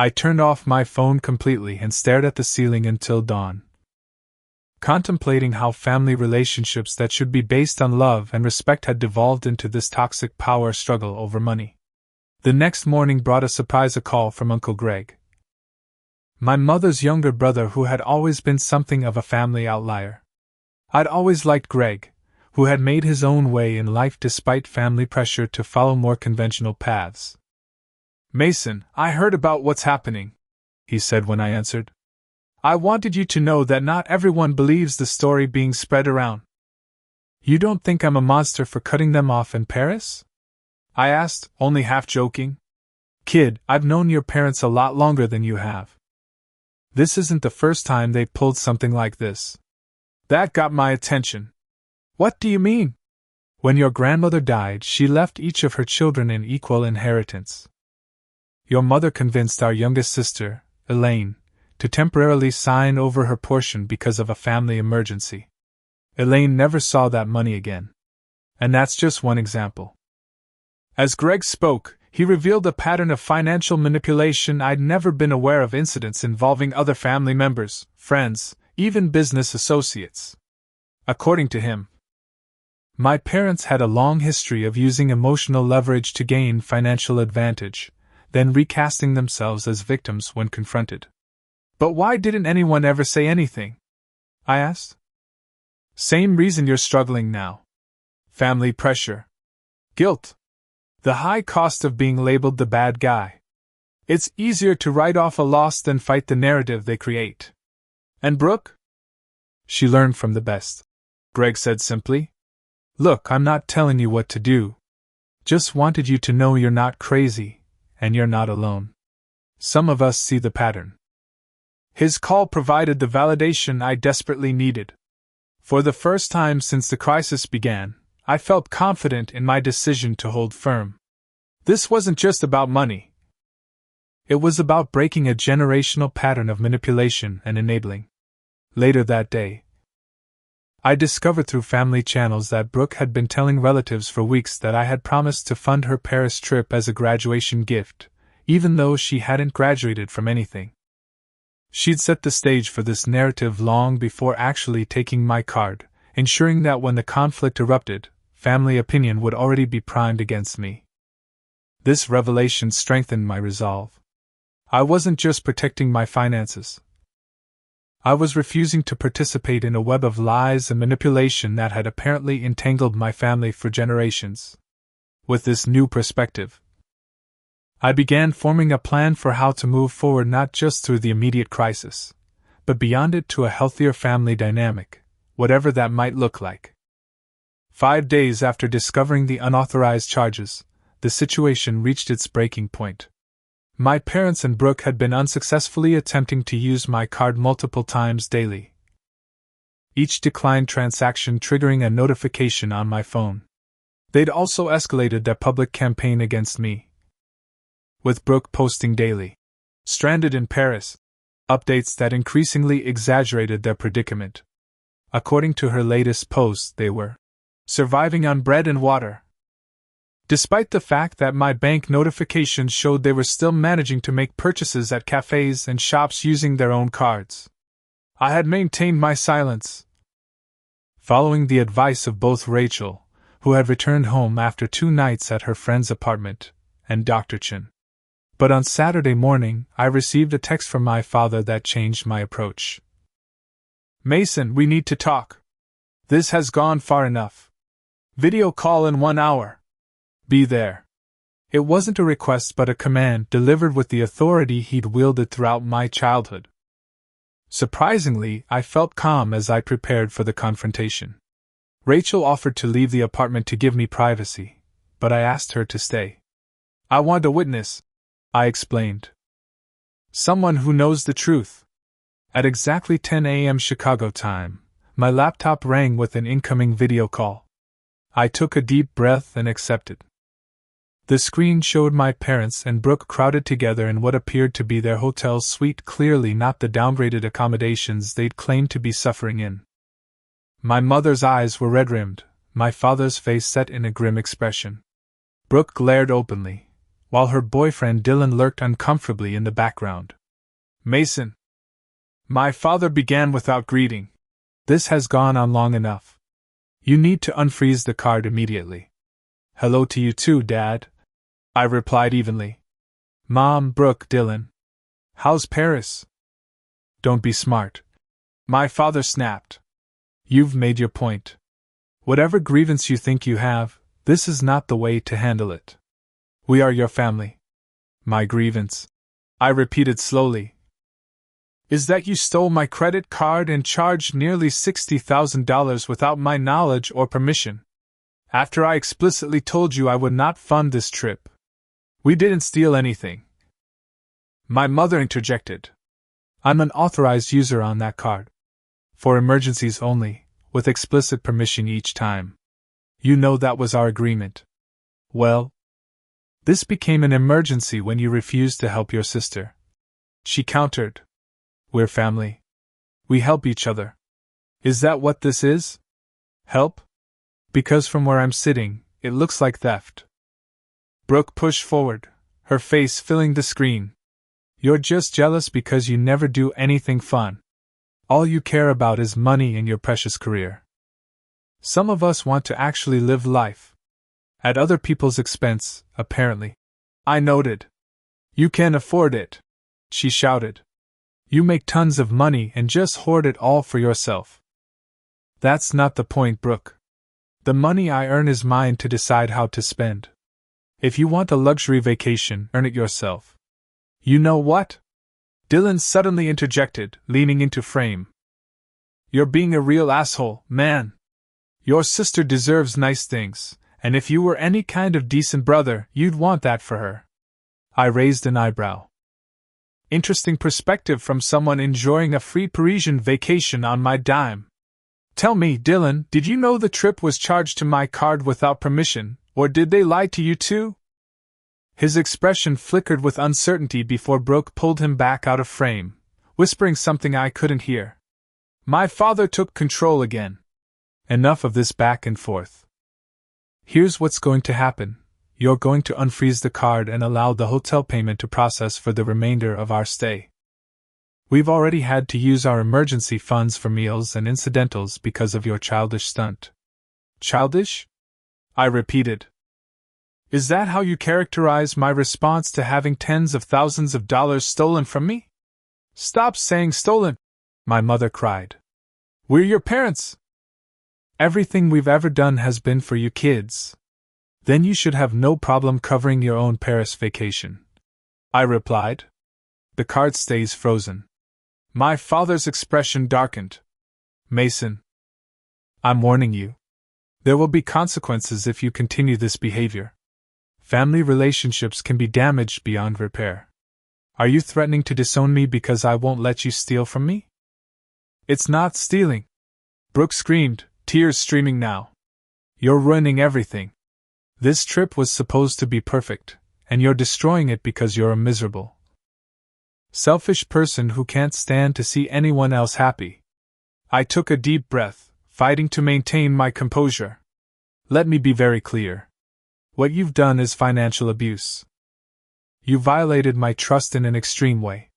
[SPEAKER 1] I turned off my phone completely and stared at the ceiling until dawn, contemplating how family relationships that should be based on love and respect had devolved into this toxic power struggle over money. The next morning brought a surprise call from Uncle Greg, my mother's younger brother, who had always been something of a family outlier. I'd always liked Greg, who had made his own way in life despite family pressure to follow more conventional paths. "Mason, I heard about what's happening," he said when I answered. "I wanted you to know that not everyone believes the story being spread around." "You don't think I'm a monster for cutting them off in Paris?" I asked, only half joking. "Kid, I've known your parents a lot longer than you have. This isn't the first time they've pulled something like this." That got my attention. "What do you mean?" "When your grandmother died, she left each of her children an equal inheritance. Your mother convinced our youngest sister, Elaine, to temporarily sign over her portion because of a family emergency. Elaine never saw that money again. And that's just one example." As Greg spoke, he revealed a pattern of financial manipulation. I'd never been aware of incidents involving other family members, friends, even business associates. According to him, my parents had a long history of using emotional leverage to gain financial advantage, then recasting themselves as victims when confronted. "But why didn't anyone ever say anything?" I asked. "Same reason you're struggling now. Family pressure. Guilt. The high cost of being labeled the bad guy. It's easier to write off a loss than fight the narrative they create." "And Brooke?" "She learned from the best," Greg said simply. "Look, I'm not telling you what to do. Just wanted you to know you're not crazy, and you're not alone. Some of us see the pattern." His call provided the validation I desperately needed. For the first time since the crisis began, I felt confident in my decision to hold firm. This wasn't just about money. It was about breaking a generational pattern of manipulation and enabling. Later that day, I discovered through family channels that Brooke had been telling relatives for weeks that I had promised to fund her Paris trip as a graduation gift, even though she hadn't graduated from anything. She'd set the stage for this narrative long before actually taking my card, ensuring that when the conflict erupted, family opinion would already be primed against me. This revelation strengthened my resolve. I wasn't just protecting my finances. I was refusing to participate in a web of lies and manipulation that had apparently entangled my family for generations. With this new perspective, I began forming a plan for how to move forward, not just through the immediate crisis, but beyond it, to a healthier family dynamic, whatever that might look like. 5 days after discovering the unauthorized charges, the situation reached its breaking point. My parents and Brooke had been unsuccessfully attempting to use my card multiple times daily, each declined transaction triggering a notification on my phone. They'd also escalated their public campaign against me, with Brooke posting daily, "Stranded in Paris," updates that increasingly exaggerated their predicament. According to her latest post, they were surviving on bread and water, despite the fact that my bank notifications showed they were still managing to make purchases at cafes and shops using their own cards. I had maintained my silence, following the advice of both Rachel, who had returned home after 2 nights at her friend's apartment, and Dr. Chen. But on Saturday morning, I received a text from my father that changed my approach. "Mason, we need to talk. This has gone far enough. Video call in 1 hour. Be there." It wasn't a request but a command, delivered with the authority he'd wielded throughout my childhood. Surprisingly, I felt calm as I prepared for the confrontation. Rachel offered to leave the apartment to give me privacy, but I asked her to stay. "I want a witness," I explained. "Someone who knows the truth." At exactly 10 a.m. Chicago time, my laptop rang with an incoming video call. I took a deep breath and accepted. The screen showed my parents and Brooke crowded together in what appeared to be their hotel suite, clearly not the downgraded accommodations they'd claimed to be suffering in. My mother's eyes were red-rimmed, my father's face set in a grim expression. Brooke glared openly, while her boyfriend Dylan lurked uncomfortably in the background. Mason. My father began without greeting. This has gone on long enough. You need to unfreeze the card immediately. Hello to you too, Dad. I replied evenly. Mom, Brooke, Dylan. How's Paris? Don't be smart. My father snapped. You've made your point. Whatever grievance you think you have, this is not the way to handle it. We are your family. My grievance, I repeated slowly, is that you stole my credit card and charged nearly $60,000 without my knowledge or permission. After I explicitly told you I would not fund this trip. We didn't steal anything. My mother interjected. I'm an authorized user on that card. For emergencies only, with explicit permission each time. You know that was our agreement. Well, this became an emergency when you refused to help your sister. She countered. We're family. We help each other. Is that what this is? Help? Because from where I'm sitting, it looks like theft. Brooke pushed forward, her face filling the screen. You're just jealous because you never do anything fun. All you care about is money and your precious career. Some of us want to actually live life. At other people's expense, apparently. I noted. You can afford it, she shouted. You make tons of money and just hoard it all for yourself. That's not the point, Brooke. The money I earn is mine to decide how to spend. If you want a luxury vacation, earn it yourself. You know what? Dylan suddenly interjected, leaning into frame. You're being a real asshole, man. Your sister deserves nice things, and if you were any kind of decent brother, you'd want that for her. I raised an eyebrow. Interesting perspective from someone enjoying a free Parisian vacation on my dime. Tell me, Dylan, did you know the trip was charged to my card without permission, or did they lie to you too? His expression flickered with uncertainty before Brooke pulled him back out of frame, whispering something I couldn't hear. My father took control again. Enough of this back and forth. Here's what's going to happen. You're going to unfreeze the card and allow the hotel payment to process for the remainder of our stay. We've already had to use our emergency funds for meals and incidentals because of your childish stunt. Childish? I repeated. Is that how you characterize my response to having tens of thousands of dollars stolen from me? Stop saying stolen, my mother cried. We're your parents. Everything we've ever done has been for you kids. Then you should have no problem covering your own Paris vacation. I replied. The card stays frozen. My father's expression darkened. Mason. I'm warning you. There will be consequences if you continue this behavior. Family relationships can be damaged beyond repair. Are you threatening to disown me because I won't let you steal from me? It's not stealing. Brooke screamed, tears streaming now. You're ruining everything. This trip was supposed to be perfect, and you're destroying it because you're a miserable, selfish person who can't stand to see anyone else happy. I took a deep breath, fighting to maintain my composure. Let me be very clear. What you've done is financial abuse. You violated my trust in an extreme way.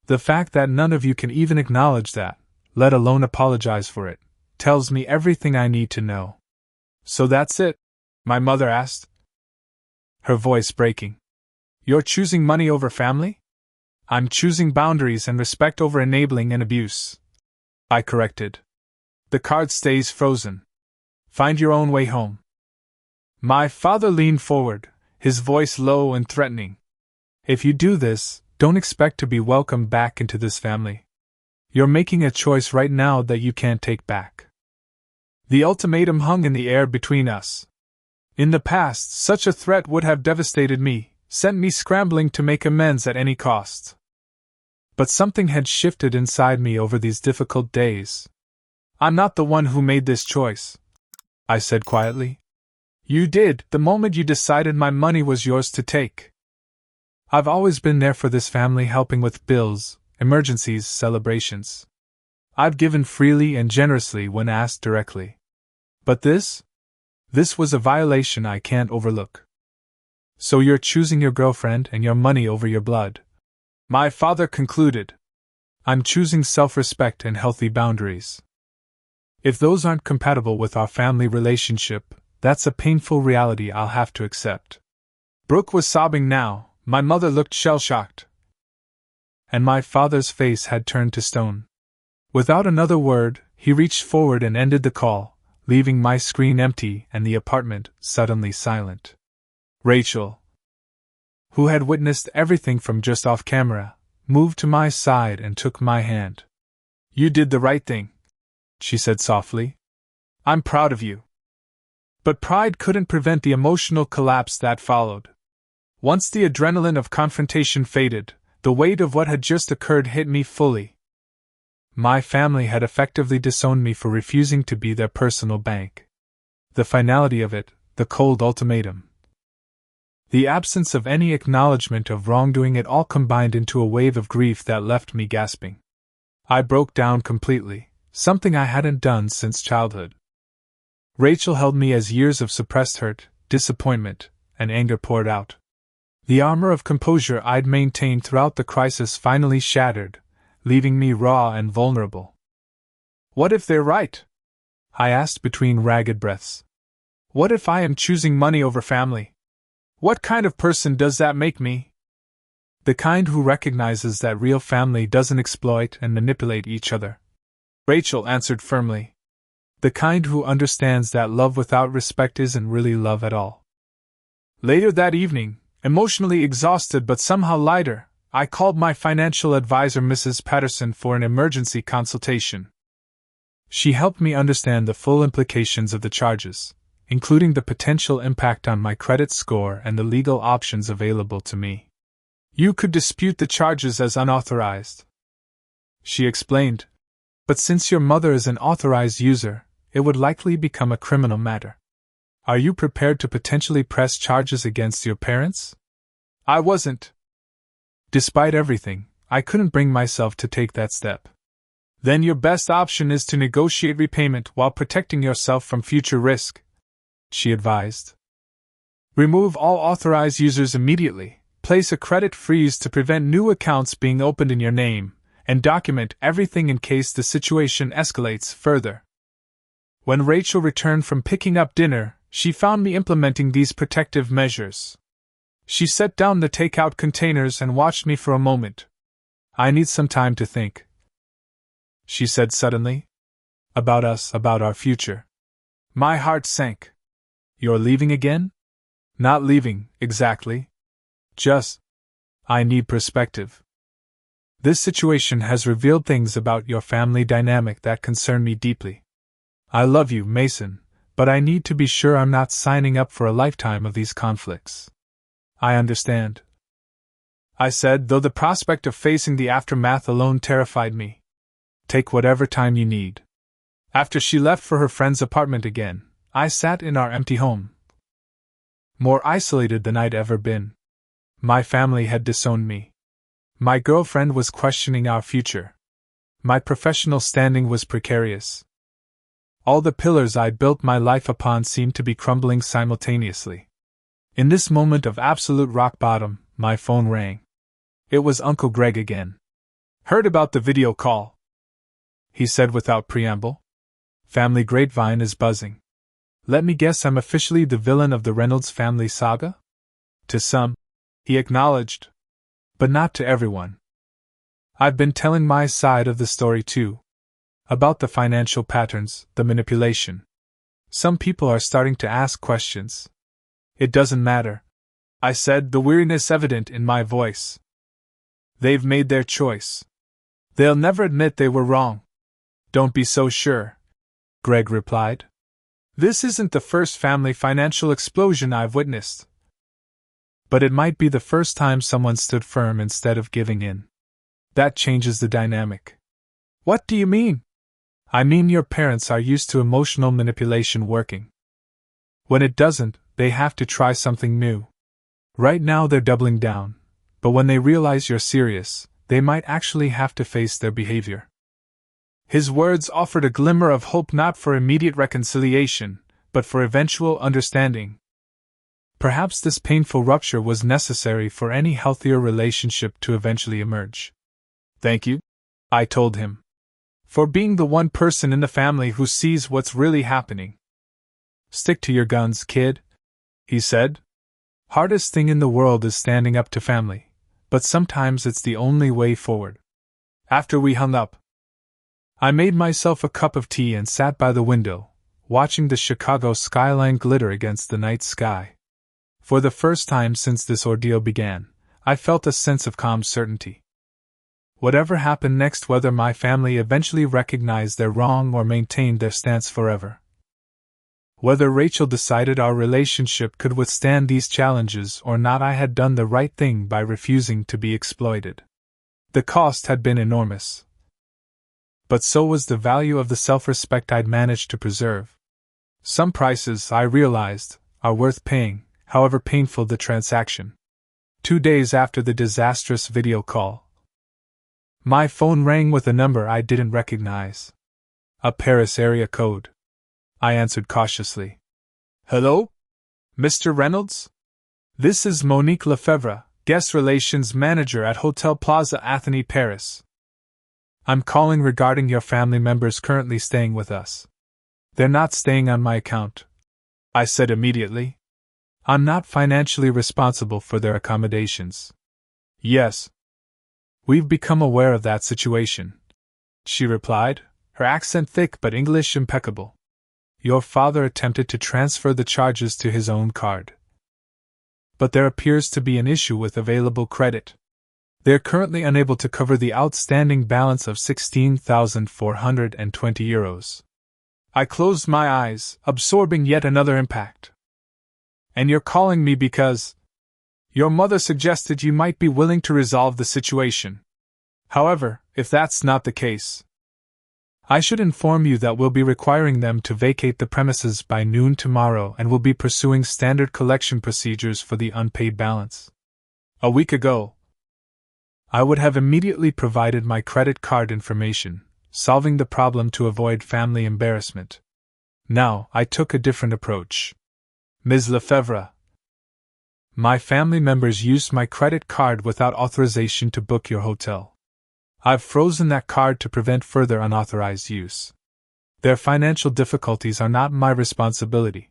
[SPEAKER 1] The fact that none of you can even acknowledge that, let alone apologize for it, tells me everything I need to know. So that's it? My mother asked, her voice breaking. You're choosing money over family? I'm choosing boundaries and respect over enabling and abuse. I corrected. The card stays frozen. Find your own way home. My father leaned forward, his voice low and threatening. If you do this, don't expect to be welcomed back into this family. You're making a choice right now that you can't take back. The ultimatum hung in the air between us. In the past, such a threat would have devastated me, sent me scrambling to make amends at any cost. But something had shifted inside me over these difficult days. I'm not the one who made this choice, I said quietly. You did, the moment you decided my money was yours to take. I've always been there for this family, helping with bills, emergencies, celebrations. I've given freely and generously when asked directly. But this was a violation I can't overlook. So you're choosing your girlfriend and your money over your blood? My father concluded. I'm choosing self-respect and healthy boundaries. If those aren't compatible with our family relationship, that's a painful reality I'll have to accept. Brooke was sobbing now, my mother looked shell-shocked, and my father's face had turned to stone. Without another word, he reached forward and ended the call, leaving my screen empty and the apartment suddenly silent. Rachel, who had witnessed everything from just off camera, moved to my side and took my hand. You did the right thing, she said softly. I'm proud of you. But pride couldn't prevent the emotional collapse that followed. Once the adrenaline of confrontation faded, the weight of what had just occurred hit me fully. My family had effectively disowned me for refusing to be their personal bank. The finality of it, the cold ultimatum. The absence of any acknowledgement of wrongdoing, it all combined into a wave of grief that left me gasping. I broke down completely, something I hadn't done since childhood. Rachel held me as years of suppressed hurt, disappointment, and anger poured out. The armor of composure I'd maintained throughout the crisis finally shattered, leaving me raw and vulnerable. What if they're right? I asked between ragged breaths. What if I am choosing money over family? What kind of person does that make me? The kind who recognizes that real family doesn't exploit and manipulate each other. Rachel answered firmly. The kind who understands that love without respect isn't really love at all. Later that evening, emotionally exhausted but somehow lighter, I called my financial advisor Mrs. Patterson for an emergency consultation. She helped me understand the full implications of the charges, including the potential impact on my credit score and the legal options available to me. You could dispute the charges as unauthorized, she explained, but since your mother is an authorized user, it would likely become a criminal matter. Are you prepared to potentially press charges against your parents? I wasn't. Despite everything, I couldn't bring myself to take that step. Then your best option is to negotiate repayment while protecting yourself from future risk, she advised. Remove all authorized users immediately, place a credit freeze to prevent new accounts being opened in your name, and document everything in case the situation escalates further. When Rachel returned from picking up dinner, she found me implementing these protective measures. She set down the takeout containers and watched me for a moment. I need some time to think, she said suddenly. About us, about our future. My heart sank. You're leaving again? Not leaving, exactly. I need perspective. This situation has revealed things about your family dynamic that concern me deeply. I love you, Mason, but I need to be sure I'm not signing up for a lifetime of these conflicts. I understand, I said, though the prospect of facing the aftermath alone terrified me. Take whatever time you need. After she left for her friend's apartment again, I sat in our empty home, more isolated than I'd ever been. My family had disowned me. My girlfriend was questioning our future. My professional standing was precarious. All the pillars I'd built my life upon seemed to be crumbling simultaneously. In this moment of absolute rock bottom, my phone rang. It was Uncle Greg again. Heard about the video call, he said without preamble. Family grapevine is buzzing. Let me guess, I'm officially the villain of the Reynolds family saga? To some, he acknowledged, but not to everyone. I've been telling my side of the story too. About the financial patterns, the manipulation. Some people are starting to ask questions. It doesn't matter, I said, the weariness evident in my voice. They've made their choice. They'll never admit they were wrong. Don't be so sure, Greg replied. This isn't the first family financial explosion I've witnessed. But it might be the first time someone stood firm instead of giving in. That changes the dynamic. What do you mean? I mean your parents are used to emotional manipulation working. When it doesn't, they have to try something new. Right now they're doubling down, but when they realize you're serious, they might actually have to face their behavior. His words offered a glimmer of hope, not for immediate reconciliation, but for eventual understanding. Perhaps this painful rupture was necessary for any healthier relationship to eventually emerge. "Thank you," I told him, "for being the one person in the family who sees what's really happening." "Stick to your guns, kid," he said. "Hardest thing in the world is standing up to family, but sometimes it's the only way forward." After we hung up, I made myself a cup of tea and sat by the window, watching the Chicago skyline glitter against the night sky. For the first time since this ordeal began, I felt a sense of calm certainty. Whatever happened next, whether my family eventually recognized their wrong or maintained their stance forever, whether Rachel decided our relationship could withstand these challenges or not, I had done the right thing by refusing to be exploited. The cost had been enormous, but so was the value of the self-respect I'd managed to preserve. Some prices, I realized, are worth paying, however painful the transaction. 2 days after the disastrous video call, my phone rang with a number I didn't recognize. A Paris area code. I answered cautiously. "Hello? Mr. Reynolds? This is Monique Lefebvre, Guest Relations Manager at Hotel Plaza Athénée, Paris. I'm calling regarding your family members currently staying with us." "They're not staying on my account," I said immediately. "I'm not financially responsible for their accommodations." "Yes. We've become aware of that situation," she replied, her accent thick but English impeccable. "Your father attempted to transfer the charges to his own card, but there appears to be an issue with available credit. They are currently unable to cover the outstanding balance of €16,420. I closed my eyes, absorbing yet another impact. "And you're calling me because your mother suggested you might be willing to resolve the situation. However, if that's not the case, I should inform you that we'll be requiring them to vacate the premises by noon tomorrow and will be pursuing standard collection procedures for the unpaid balance. A week ago, I would have immediately provided my credit card information, solving the problem to avoid family embarrassment. Now, I took a different approach. Ms. Lefebvre, my family members used my credit card without authorization to book your hotel. I've frozen that card to prevent further unauthorized use. Their financial difficulties are not my responsibility.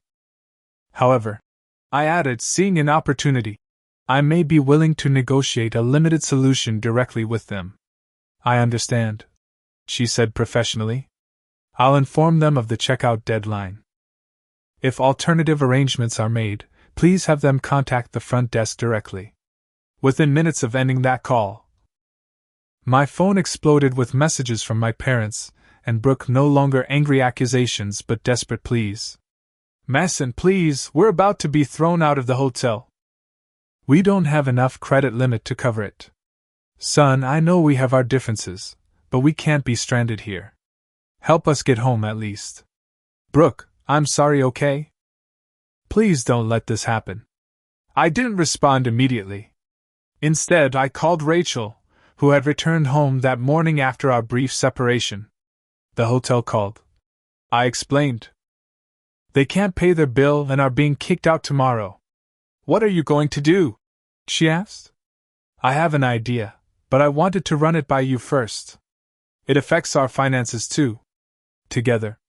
[SPEAKER 1] However," I added, seeing an opportunity, "I may be willing to negotiate a limited solution directly with them." "I understand," she said professionally. "I'll inform them of the checkout deadline. If alternative arrangements are made, please have them contact the front desk directly." Within minutes of ending that call, my phone exploded with messages from my parents, and Brooke no longer angry accusations but desperate pleas. "Masson, please, we're about to be thrown out of the hotel. We don't have enough credit limit to cover it. Son, I know we have our differences, but we can't be stranded here. Help us get home at least. Brooke, I'm sorry, okay? Please don't let this happen." I didn't respond immediately. Instead, I called Rachel, who had returned home that morning after our brief separation. "The hotel called," I explained. "They can't pay their bill and are being kicked out tomorrow." "What are you going to do?" she asked. "I have an idea, but I wanted to run it by you first. It affects our finances too." Together,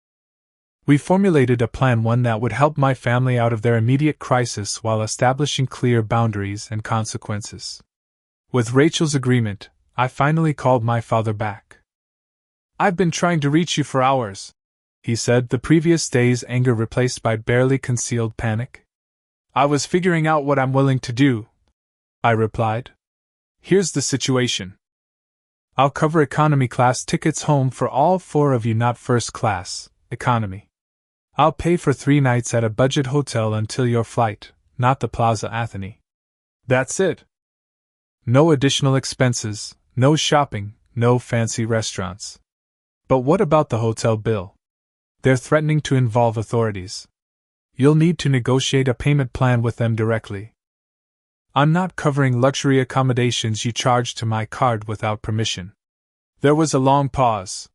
[SPEAKER 1] we formulated a plan, one that would help my family out of their immediate crisis while establishing clear boundaries and consequences. With Rachel's agreement, I finally called my father back. "I've been trying to reach you for hours," he said, the previous day's anger replaced by barely concealed panic. "I was figuring out what I'm willing to do," I replied. "Here's the situation. I'll cover economy class tickets home for all 4 of you, not first class, economy. I'll pay for 3 nights at a budget hotel until your flight, not the Plaza Athénée. That's it. No additional expenses, no shopping, no fancy restaurants." "But what about the hotel bill? They're threatening to involve authorities. You'll need to negotiate a payment plan with them directly. I'm not covering luxury accommodations you charge to my card without permission." There was a long pause.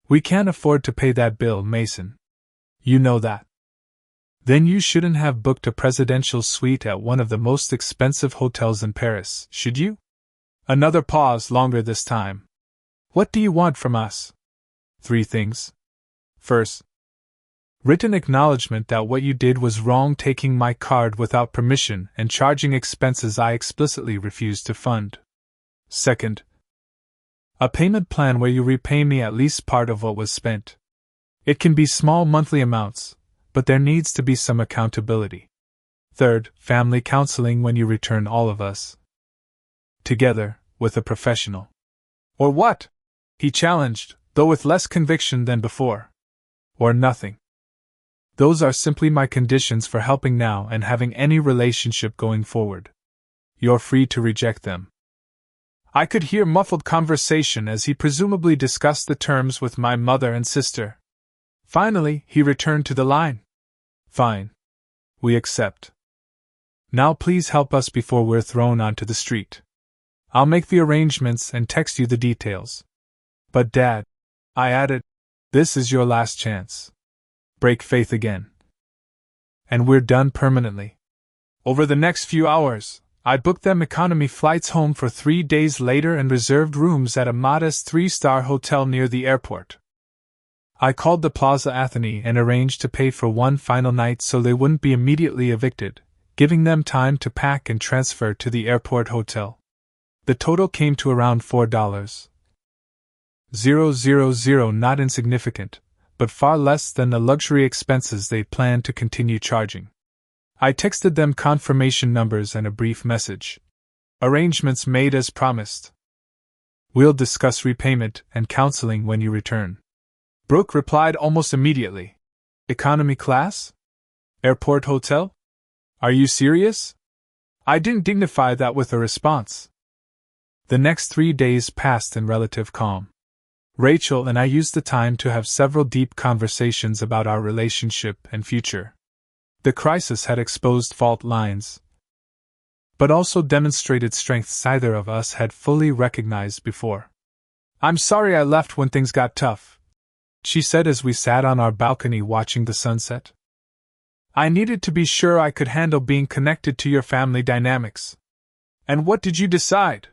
[SPEAKER 1] "We can't afford to pay that bill, Mason. You know that." Then you shouldn't have booked a presidential suite at one of the most expensive hotels in Paris, should you? Another pause, longer this time. What do you want from us? 3 things. First, written acknowledgement that what you did was wrong, taking my card without permission and charging expenses I explicitly refused to fund. Second, a payment plan where you repay me at least part of what was spent. It can be small monthly amounts, but there needs to be some accountability. Third, family counseling when you return, all of us together, with a professional. Or what? He challenged, though with less conviction than before. Or nothing. Those are simply my conditions for helping now and having any relationship going forward. You're free to reject them. I could hear muffled conversation as he presumably discussed the terms with my mother and sister. Finally, he returned to the line. Fine. We accept. Now please help us before we're thrown onto the street. I'll make the arrangements and text you the details. But Dad, I added, this is your last chance. Break faith again. And we're done permanently. Over the next few hours, I booked them economy flights home for 3 days later and reserved rooms at a modest 3-star hotel near the airport. I called the Plaza Athénée and arranged to pay for one final night so they wouldn't be immediately evicted, giving them time to pack and transfer to the airport hotel. The total came to around $4,000. Not insignificant, but far less than the luxury expenses they planned to continue charging. I texted them confirmation numbers and a brief message. Arrangements made as promised. We'll discuss repayment and counseling when you return. Brooke replied almost immediately. Economy class? Airport hotel? Are you serious? I didn't dignify that with a response. The next 3 days passed in relative calm. Rachel and I used the time to have several deep conversations about our relationship and future. The crisis had exposed fault lines, but also demonstrated strengths neither of us had fully recognized before. I'm sorry I left when things got tough, she said as we sat on our balcony watching the sunset. I needed to be sure I could handle being connected to your family dynamics. And what did you decide?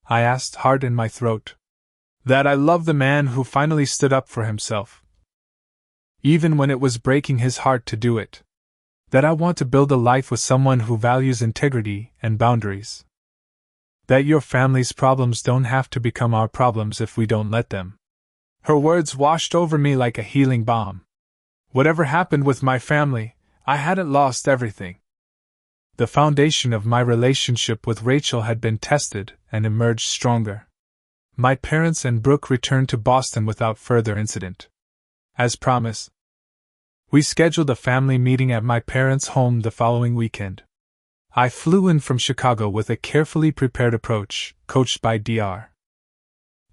[SPEAKER 1] I asked, heart in my throat. That I love the man who finally stood up for himself, even when it was breaking his heart to do it. That I want to build a life with someone who values integrity and boundaries. That your family's problems don't have to become our problems if we don't let them. Her words washed over me like a healing balm. Whatever happened with my family, I hadn't lost everything. The foundation of my relationship with Rachel had been tested and emerged stronger. My parents and Brooke returned to Boston without further incident. As promised, we scheduled a family meeting at my parents' home the following weekend. I flew in from Chicago with a carefully prepared approach, coached by Dr.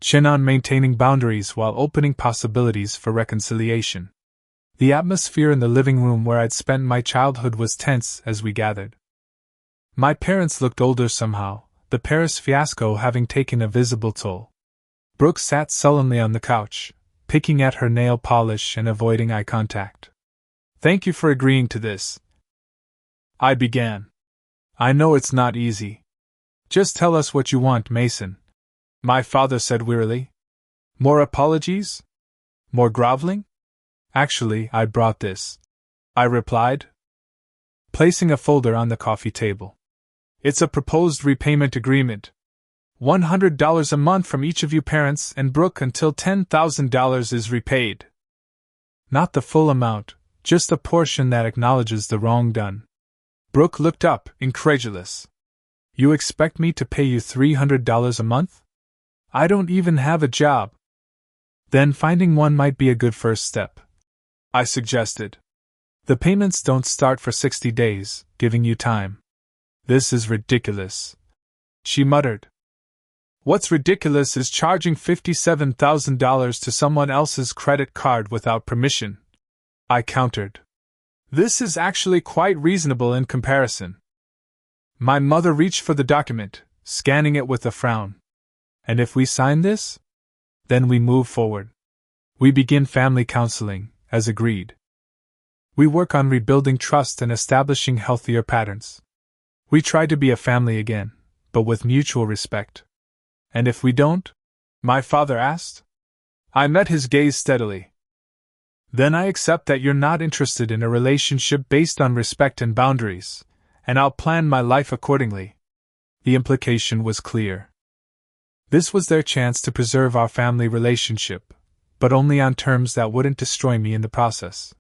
[SPEAKER 1] Chen on maintaining boundaries while opening possibilities for reconciliation. The atmosphere in the living room where I'd spent my childhood was tense as we gathered. My parents looked older somehow, the Paris fiasco having taken a visible toll. Brooke sat sullenly on the couch, picking at her nail polish and avoiding eye contact. Thank you for agreeing to this, I began. I know it's not easy. Just tell us what you want, Mason, my father said wearily. More apologies? More groveling? Actually, I brought this, I replied, placing a folder on the coffee table. It's a proposed repayment agreement. $100 a month from each of you parents and Brooke until $10,000 is repaid. Not the full amount, just a portion that acknowledges the wrong done. Brooke looked up, incredulous. You expect me to pay you $300 a month? I don't even have a job. Then finding one might be a good first step, I suggested. The payments don't start for 60 days, giving you time. This is ridiculous, she muttered. What's ridiculous is charging $57,000 to someone else's credit card without permission, I countered. This is actually quite reasonable in comparison. My mother reached for the document, scanning it with a frown. And if we sign this? Then we move forward. We begin family counseling, as agreed. We work on rebuilding trust and establishing healthier patterns. We try to be a family again, but with mutual respect. And if we don't? My father asked. I met his gaze steadily. Then I accept that you're not interested in a relationship based on respect and boundaries, and I'll plan my life accordingly. The implication was clear. This was their chance to preserve our family relationship, but only on terms that wouldn't destroy me in the process.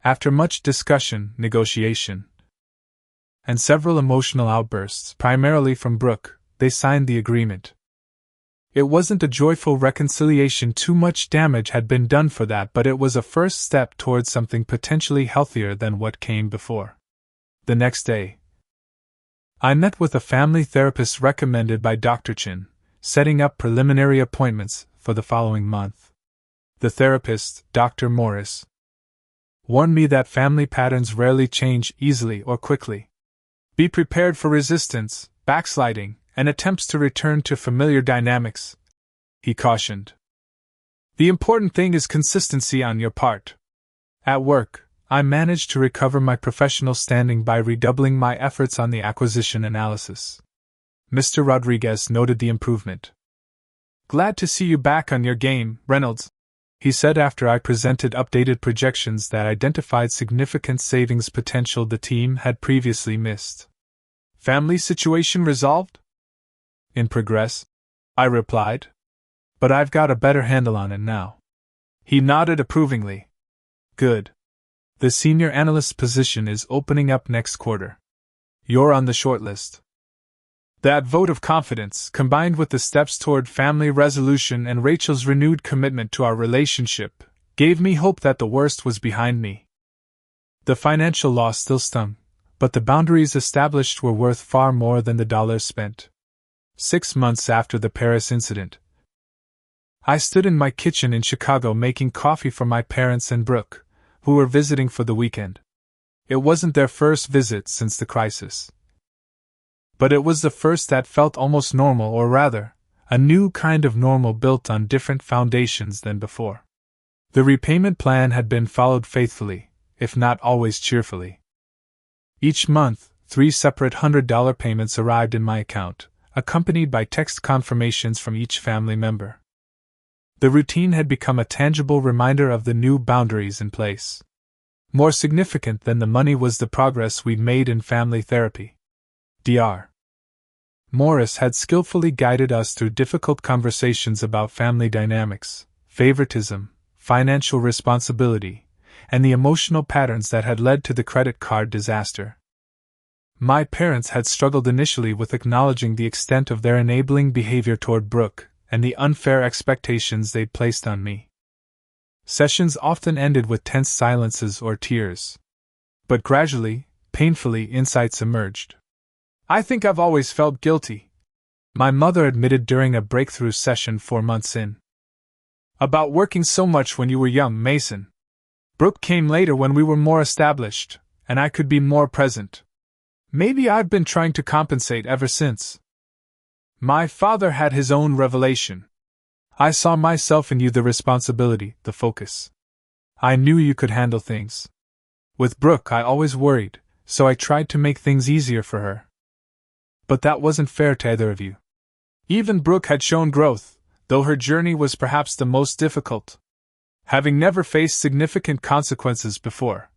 [SPEAKER 1] After much discussion, negotiation, and several emotional outbursts, primarily from Brooke, they signed the agreement. It wasn't a joyful reconciliation, too much damage had been done for that, but it was a first step towards something potentially healthier than what came before. The next day, I met with a family therapist recommended by Dr. Chin, setting up preliminary appointments for the following month. The therapist, Dr. Morris, warned me that family patterns rarely change easily or quickly. Be prepared for resistance, backsliding, and attempts to return to familiar dynamics, he cautioned. The important thing is consistency on your part. At work, I managed to recover my professional standing by redoubling my efforts on the acquisition analysis. Mr. Rodriguez noted the improvement. Glad to see you back on your game, Reynolds, he said after I presented updated projections that identified significant savings potential the team had previously missed. Family situation resolved? In progress, I replied. But I've got a better handle on it now. He nodded approvingly. Good. The senior analyst position is opening up next quarter. You're on the shortlist. That vote of confidence, combined with the steps toward family resolution and Rachel's renewed commitment to our relationship, gave me hope that the worst was behind me. The financial loss still stung, but the boundaries established were worth far more than the dollars spent. 6 months after the Paris incident, I stood in my kitchen in Chicago making coffee for my parents and Brooke, who were visiting for the weekend. It wasn't their first visit since the crisis, but it was the first that felt almost normal, or rather, a new kind of normal built on different foundations than before. The repayment plan had been followed faithfully, if not always cheerfully. Each month, 3 separate $100 payments arrived in my account, accompanied by text confirmations from each family member. The routine had become a tangible reminder of the new boundaries in place. More significant than the money was the progress we'd made in family therapy. Dr. Morris had skillfully guided us through difficult conversations about family dynamics, favoritism, financial responsibility, and the emotional patterns that had led to the credit card disaster. My parents had struggled initially with acknowledging the extent of their enabling behavior toward Brooke and the unfair expectations they'd placed on me. Sessions often ended with tense silences or tears. But gradually, painfully, insights emerged. I think I've always felt guilty, my mother admitted during a breakthrough session 4 months in. About working so much when you were young, Mason. Brooke came later when we were more established, and I could be more present. Maybe I've been trying to compensate ever since. My father had his own revelation. I saw myself in you, the responsibility, the focus. I knew you could handle things. With Brooke, I always worried, so I tried to make things easier for her. But that wasn't fair to either of you. Even Brooke had shown growth, though her journey was perhaps the most difficult, having never faced significant consequences before.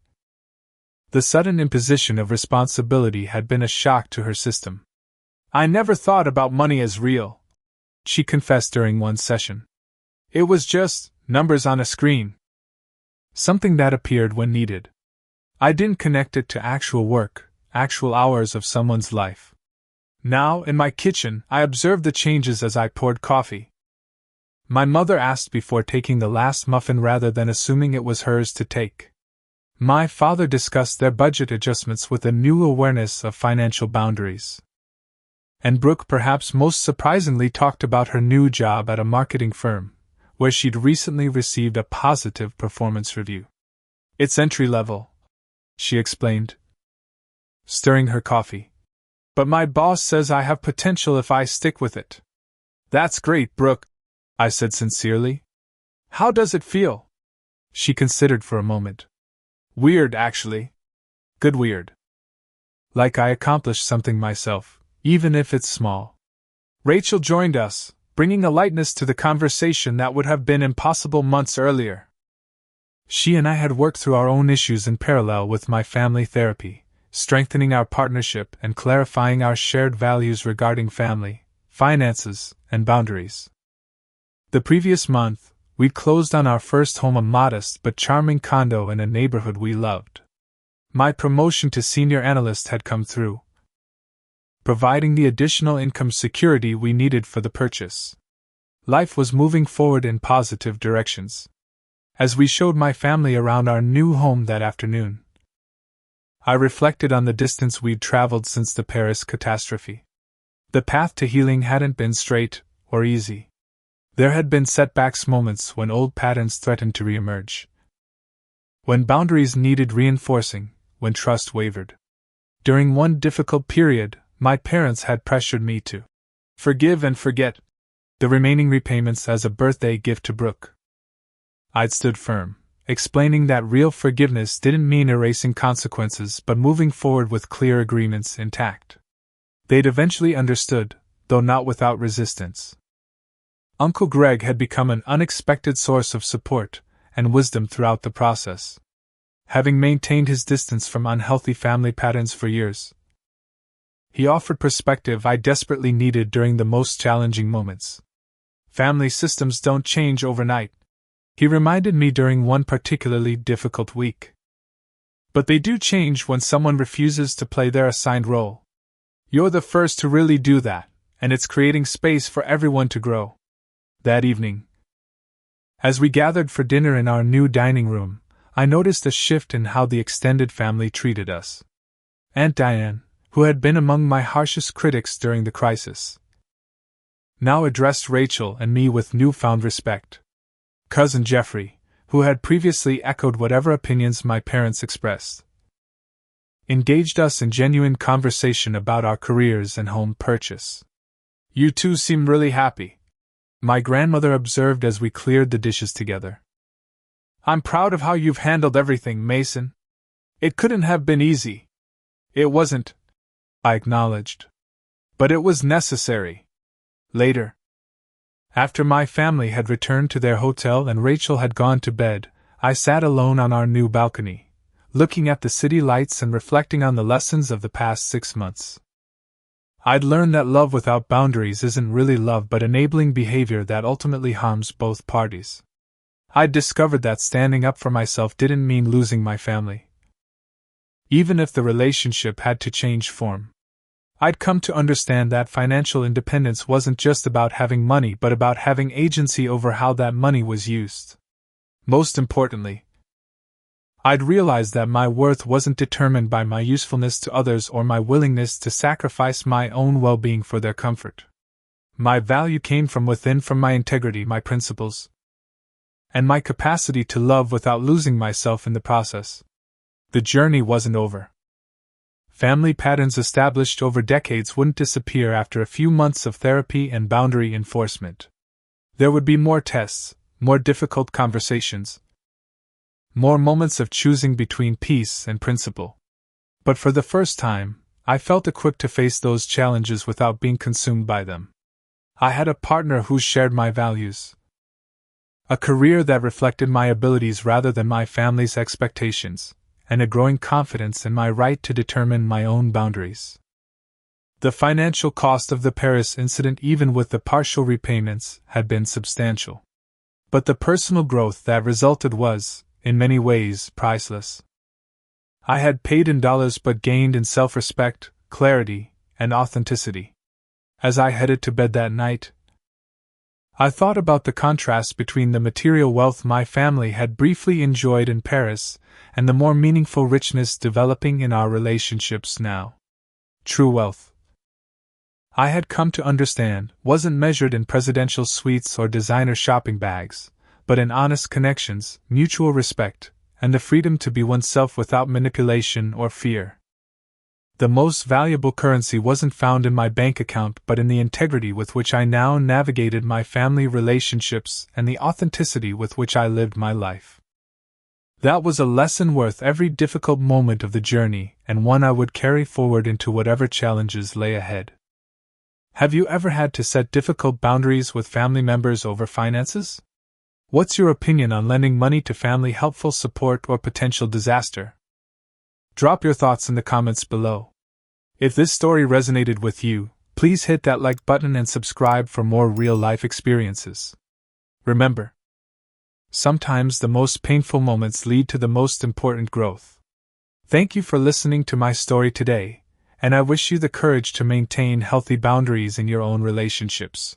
[SPEAKER 1] The sudden imposition of responsibility had been a shock to her system. I never thought about money as real, she confessed during one session. It was just numbers on a screen. Something that appeared when needed. I didn't connect it to actual work, actual hours of someone's life. Now, in my kitchen, I observed the changes as I poured coffee. My mother asked before taking the last muffin rather than assuming it was hers to take. My father discussed their budget adjustments with a new awareness of financial boundaries. And Brooke, perhaps most surprisingly, talked about her new job at a marketing firm, where she'd recently received a positive performance review. It's entry level, she explained, stirring her coffee. But my boss says I have potential if I stick with it. That's great, Brooke, I said sincerely. How does it feel? She considered for a moment. Weird, actually. Good weird. Like I accomplished something myself, even if it's small. Rachel joined us, bringing a lightness to the conversation that would have been impossible months earlier. She and I had worked through our own issues in parallel with my family therapy, strengthening our partnership and clarifying our shared values regarding family, finances, and boundaries. The previous month, we'd closed on our first home, a modest but charming condo in a neighborhood we loved. My promotion to senior analyst had come through, providing the additional income security we needed for the purchase. Life was moving forward in positive directions. As we showed my family around our new home that afternoon, I reflected on the distance we'd traveled since the Paris catastrophe. The path to healing hadn't been straight or easy. There had been setbacks, moments when old patterns threatened to reemerge, when boundaries needed reinforcing, when trust wavered. During one difficult period, my parents had pressured me to forgive and forget, the remaining repayments as a birthday gift to Brooke. I'd stood firm, explaining that real forgiveness didn't mean erasing consequences but moving forward with clear agreements intact. They'd eventually understood, though not without resistance. Uncle Greg had become an unexpected source of support and wisdom throughout the process. Having maintained his distance from unhealthy family patterns for years, he offered perspective I desperately needed during the most challenging moments. Family systems don't change overnight, he reminded me during one particularly difficult week. But they do change when someone refuses to play their assigned role. You're the first to really do that, and it's creating space for everyone to grow. That evening, as we gathered for dinner in our new dining room, I noticed a shift in how the extended family treated us. Aunt Diane, who had been among my harshest critics during the crisis, now addressed Rachel and me with newfound respect. Cousin Jeffrey, who had previously echoed whatever opinions my parents expressed, engaged us in genuine conversation about our careers and home purchase. You two seem really happy, my grandmother observed as we cleared the dishes together. I'm proud of how you've handled everything, Mason. It couldn't have been easy. It wasn't, I acknowledged. But it was necessary. Later, after my family had returned to their hotel and Rachel had gone to bed, I sat alone on our new balcony, looking at the city lights and reflecting on the lessons of the past 6 months. I'd learned that love without boundaries isn't really love but enabling behavior that ultimately harms both parties. I'd discovered that standing up for myself didn't mean losing my family, even if the relationship had to change form. I'd come to understand that financial independence wasn't just about having money but about having agency over how that money was used. Most importantly, I'd realized that my worth wasn't determined by my usefulness to others or my willingness to sacrifice my own well-being for their comfort. My value came from within, from my integrity, my principles, and my capacity to love without losing myself in the process. The journey wasn't over. Family patterns established over decades wouldn't disappear after a few months of therapy and boundary enforcement. There would be more tests, more difficult conversations, more moments of choosing between peace and principle. But for the first time, I felt equipped to face those challenges without being consumed by them. I had a partner who shared my values, a career that reflected my abilities rather than my family's expectations, and a growing confidence in my right to determine my own boundaries. The financial cost of the Paris incident, even with the partial repayments, had been substantial. But the personal growth that resulted was, in many ways, priceless. I had paid in dollars but gained in self-respect, clarity, and authenticity. As I headed to bed that night, I thought about the contrast between the material wealth my family had briefly enjoyed in Paris and the more meaningful richness developing in our relationships now. True wealth, I had come to understand, wasn't measured in presidential suites or designer shopping bags, but in honest connections, mutual respect, and the freedom to be oneself without manipulation or fear. The most valuable currency wasn't found in my bank account but in the integrity with which I now navigated my family relationships and the authenticity with which I lived my life. That was a lesson worth every difficult moment of the journey, and one I would carry forward into whatever challenges lay ahead. Have you ever had to set difficult boundaries with family members over finances? What's your opinion on lending money to family, helpful support, or potential disaster? Drop your thoughts in the comments below. If this story resonated with you, please hit that like button and subscribe for more real-life experiences. Remember, sometimes the most painful moments lead to the most important growth. Thank you for listening to my story today, and I wish you the courage to maintain healthy boundaries in your own relationships.